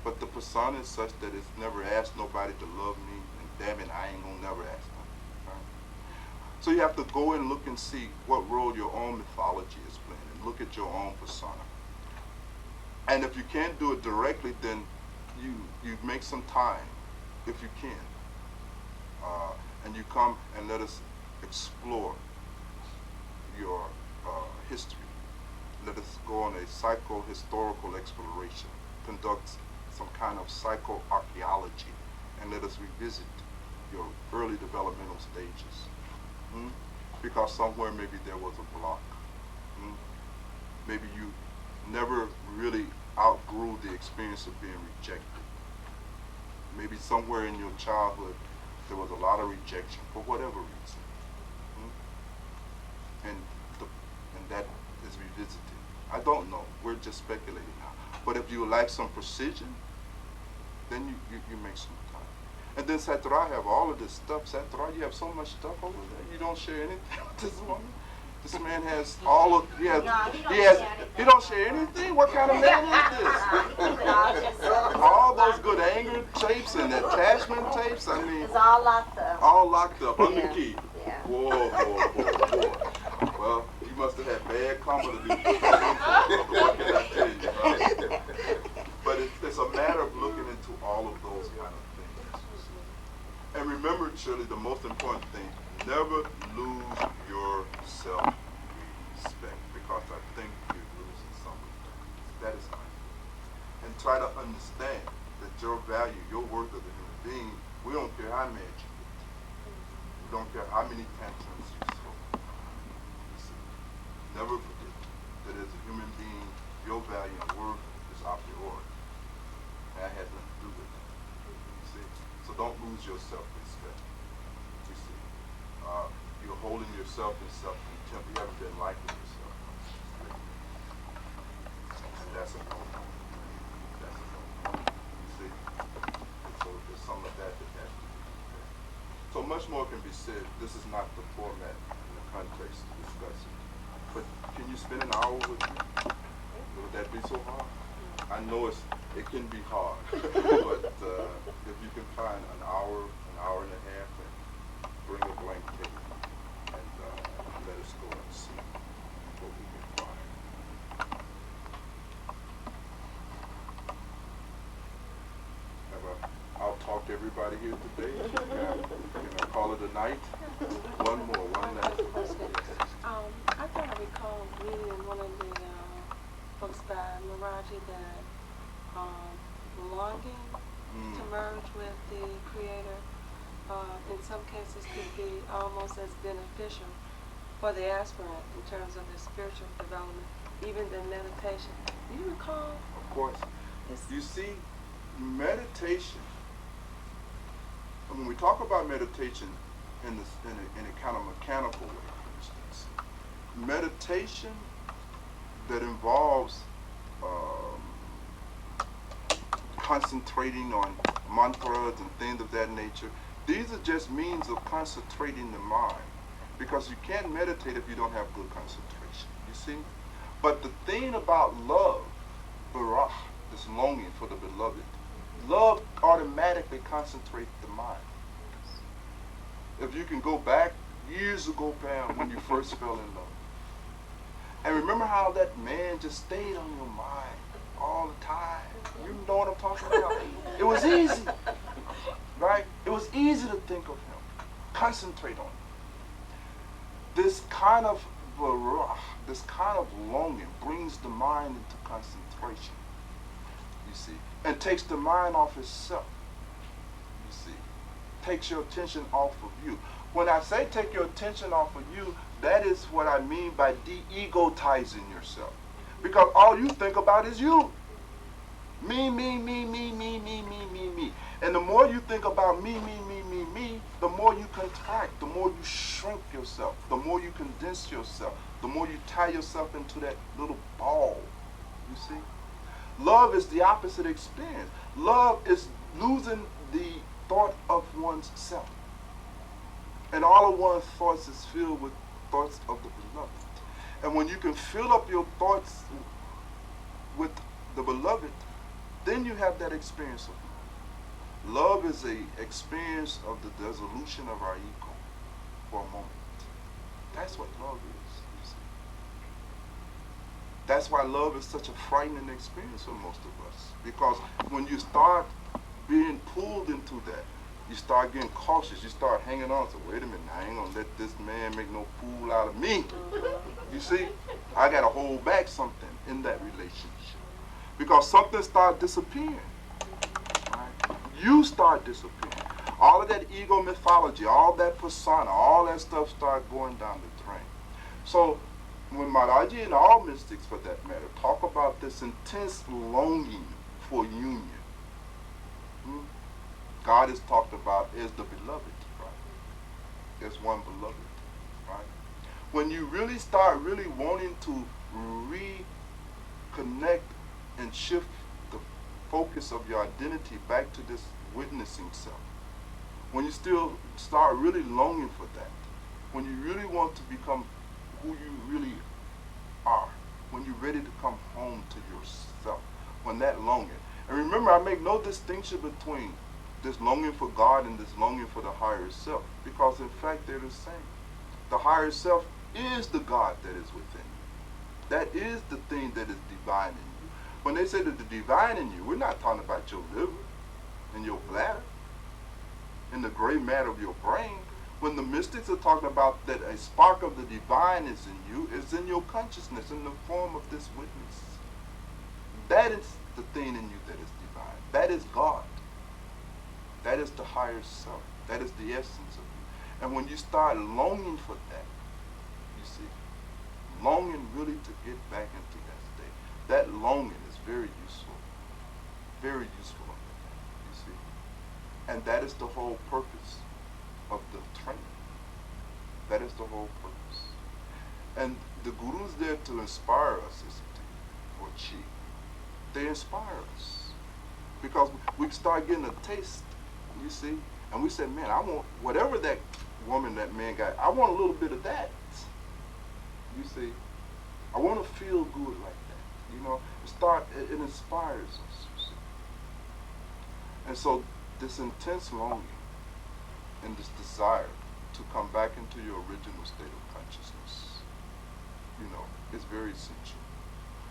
But the persona is such that it's never asked nobody to love me, and damn it, I ain't gonna never ask them, right? So you have to go and look and see what role your own mythology is playing, and look at your own persona. And if you can't do it directly, then you make some time, if you can, and you come and let us explore your history. Let us go on a psycho-historical exploration, conduct some kind of psycho-archaeology, and let us revisit your early developmental stages. Because somewhere maybe there was a block. Maybe you never really outgrew the experience of being rejected. Maybe somewhere in your childhood there was a lot of rejection for whatever reason. And that is revisited. I don't know. We're just speculating now. But if you would like some precision, then you make some time. And then Satra, have all of this stuff. Satra, you have so much stuff over there. You don't share anything with this woman. This man has all of he don't share anything. What kind of man is this? All those good anger tapes and attachment tapes. I mean, It's all locked up. all locked up under the key. Yeah. Whoa. Well, you must have had bad karma to do. What can I tell you, right? But it's a matter of looking into all of those kind of things. And remember, Shirley, the most important thing, never lose your self-respect, because I think you're losing something. That is not. And try to understand that your value, your worth as a human being, we don't care how mad you get. We don't care how many tantrums you throw. Never forget that as a human being, your value and worth is a priori. That has nothing to do with it. You see? So don't lose your self-respect. You see? You're holding yourself in self-contempt. You haven't been liking yourself. that's a no. That's a no. You see? And so there's some of that that has to be there. So much more can be said. This is not the format and the context to discuss it. But can you spend an hour with me? Would that be so hard? I know it can be hard, but if you can find an hour and a half, and bring a blank tape and let us go and see what we can find. I'll talk to everybody here today. Can I call it a night? One more, one last. I thought I recall reading in one of the books by Maraji that longing to merge with the Creator in some cases could be almost as beneficial for the aspirant in terms of their spiritual development, even than meditation. Do you recall? Of course. You see, meditation, when we talk about meditation in a kind of mechanical way, for instance, meditation that involves concentrating on mantras and things of that nature, these are just means of concentrating the mind, because you can't meditate if you don't have good concentration, you see? But the thing about love, barah, this longing for the beloved, love automatically concentrates the mind. If you can go back years ago, Pam, when you first fell in love, and remember how that man just stayed on your mind all the time. You know what I'm talking about? It was easy, right? It was easy to think of him, concentrate on him. This kind of longing brings the mind into concentration, you see, and takes the mind off itself, you see, takes your attention off of you. When I say take your attention off of you, that is what I mean by de-egotizing yourself. Because all you think about is you. Me, me, me, me, me, me, me, me, me. And the more you think about me, me, me, me, me, the more you contract, the more you shrink yourself, the more you condense yourself, the more you tie yourself into that little ball, you see? Love is the opposite experience. Love is losing the thought of one's self. And all of one's thoughts is filled with thoughts of the beloved. And when you can fill up your thoughts with the beloved, then you have that experience of love. Love is an experience of the dissolution of our ego for a moment. That's what love is, you see. That's why love is such a frightening experience for most of us. Because when you start being pulled into that, you start getting cautious. You start hanging on. So wait a minute, I ain't gonna let this man make no fool out of me. You see, I gotta hold back something in that relationship because something starts disappearing. Right? You start disappearing. All of that ego mythology, all that persona, all that stuff start going down the drain. So when Maharaji and all mystics, for that matter, talk about this intense longing for union. God is talked about as the beloved, right? As one beloved, right? When you really start really wanting to reconnect and shift the focus of your identity back to this witnessing self, when you still start really longing for that, when you really want to become who you really are, when you're ready to come home to yourself, when that longing, and remember, I make no distinction between this longing for God and this longing for the higher self, because in fact they're the same. The higher self is the God that is within you. That is the thing that is divine in you. When they say that the divine in you, we're not talking about your liver and your bladder and the gray matter of your brain. When the mystics are talking about that a spark of the divine is in you, it's in your consciousness in the form of this witness. That is the thing in you that is divine. That is God. That is the higher self. That is the essence of you. And when you start longing for that, you see, longing really to get back into that state, that longing is very useful on that, you see. And that is the whole purpose of the training. That is the whole purpose. And the Guru's there to inspire us, isn't he? Or Chi. they inspire us. Because we start getting a taste, you see, and we say, man, I want whatever that woman, that man got, I want a little bit of that. You see, I want to feel good like that. You know, it inspires us, you see. And so this intense longing and this desire to come back into your original state of consciousness, you know, is very essential.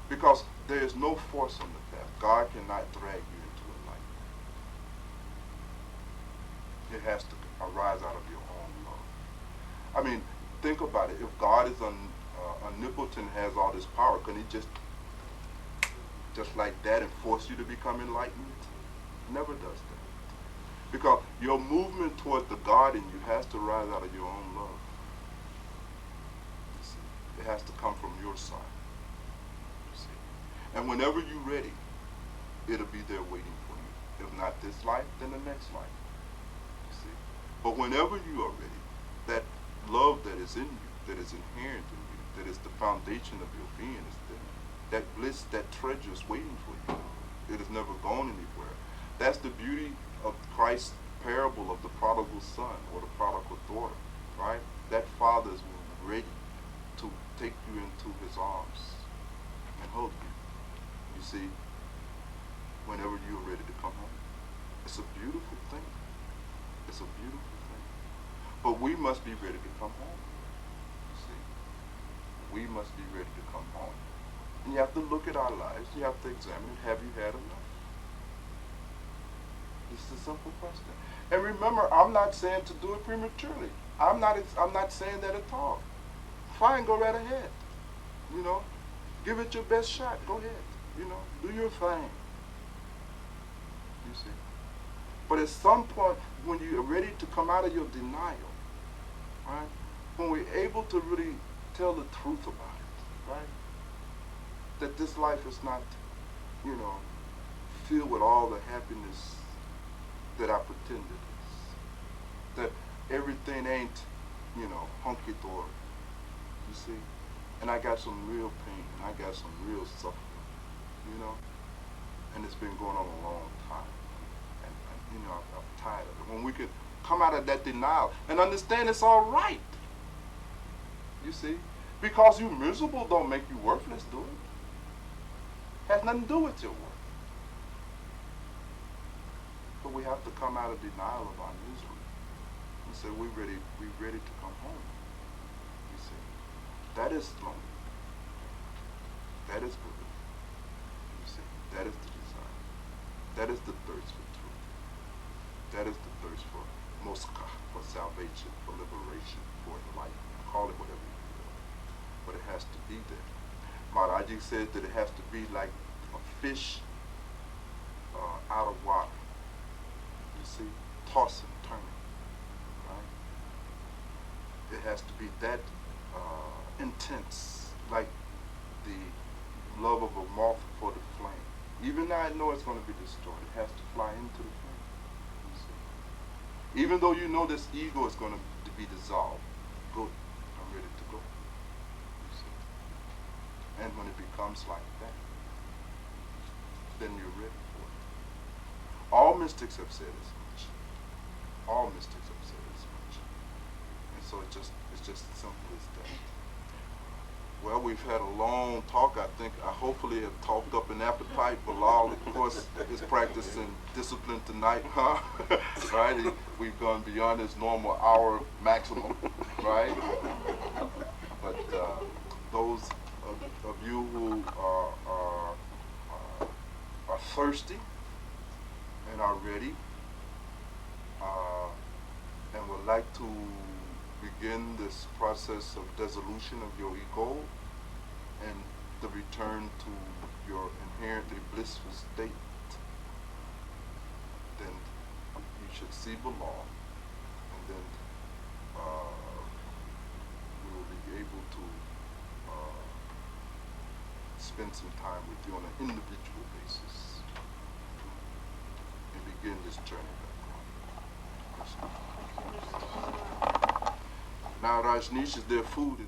Because there is no force on the path. God cannot drag you into enlightenment. It has to arise out of your own love. I mean, think about it. If God is omnipotent, has all this power, can he just like that and force you to become enlightened? Never does that. Because your movement toward the God in you has to rise out of your own love. You see? It has to come from your side. You see? And whenever you're ready, it'll be there waiting for you. If not this life, then the next life. You see? But whenever you are ready, that love that is in you, that is inherent in you, that is the foundation of your being is there. That bliss, that treasure is waiting for you. It has never gone anywhere. That's the beauty of Christ's parable of the prodigal son or the prodigal daughter, right? That father is ready to take you into his arms and hold you. You see, whenever you're ready to come home. It's a beautiful thing. It's a beautiful thing. But we must be ready to come home. You see, we must be ready to come home. And you have to look at our lives. You have to examine it. Have you had enough? This is a simple question. And remember, I'm not saying to do it prematurely. I'm not saying that at all. Fine, go right ahead. You know, give it your best shot. Go ahead. You know, do your thing. You see. But at some point, when you're ready to come out of your denial, right? When we're able to really tell the truth about it, right? That this life is not, you know, filled with all the happiness that I pretend it is. That everything ain't, you know, hunky-dory. You see? And I got some real pain, and I got some real suffering, you know? And it's been going on a long time. And you know, I'm tired of it. When we could come out of that denial and understand it's all right. You see? Because you miserable don't make you worthless, do it? Has nothing to do with your worth. But we have to come out of denial of our misery and say we're ready to come home. You see, that is lonely. That is belief. You see, that is the desire. That is the thirst for truth. That is the thirst for moskah, for salvation, for liberation, for enlightenment. Call it whatever you will, but it has to be there. Maharaji says that it has to be like a fish out of water. You see, tossing, turning, right? It has to be that intense, like the love of a moth for the flame. Even though I know it's going to be destroyed, it has to fly into the flame. You see? Even though you know this ego is going to be dissolved, good, I'm ready to go. You see? And when it becomes like that, then you're ready for it. All mystics have said as much. All mystics have said as much. And so it's just as simple as that. Well, we've had a long talk. I think I hopefully have talked up an appetite. Bilal, of course, is practicing discipline tonight, huh? Right? We've gone beyond his normal hour maximum, right? But those of you who are thirsty and are ready and would like to begin this process of dissolution of your ego and the return to your inherently blissful state, then you should see Bilal, and then we will be able to spend some time with you on an individual basis and begin this journey back home. Now, Rajneesh, is there food in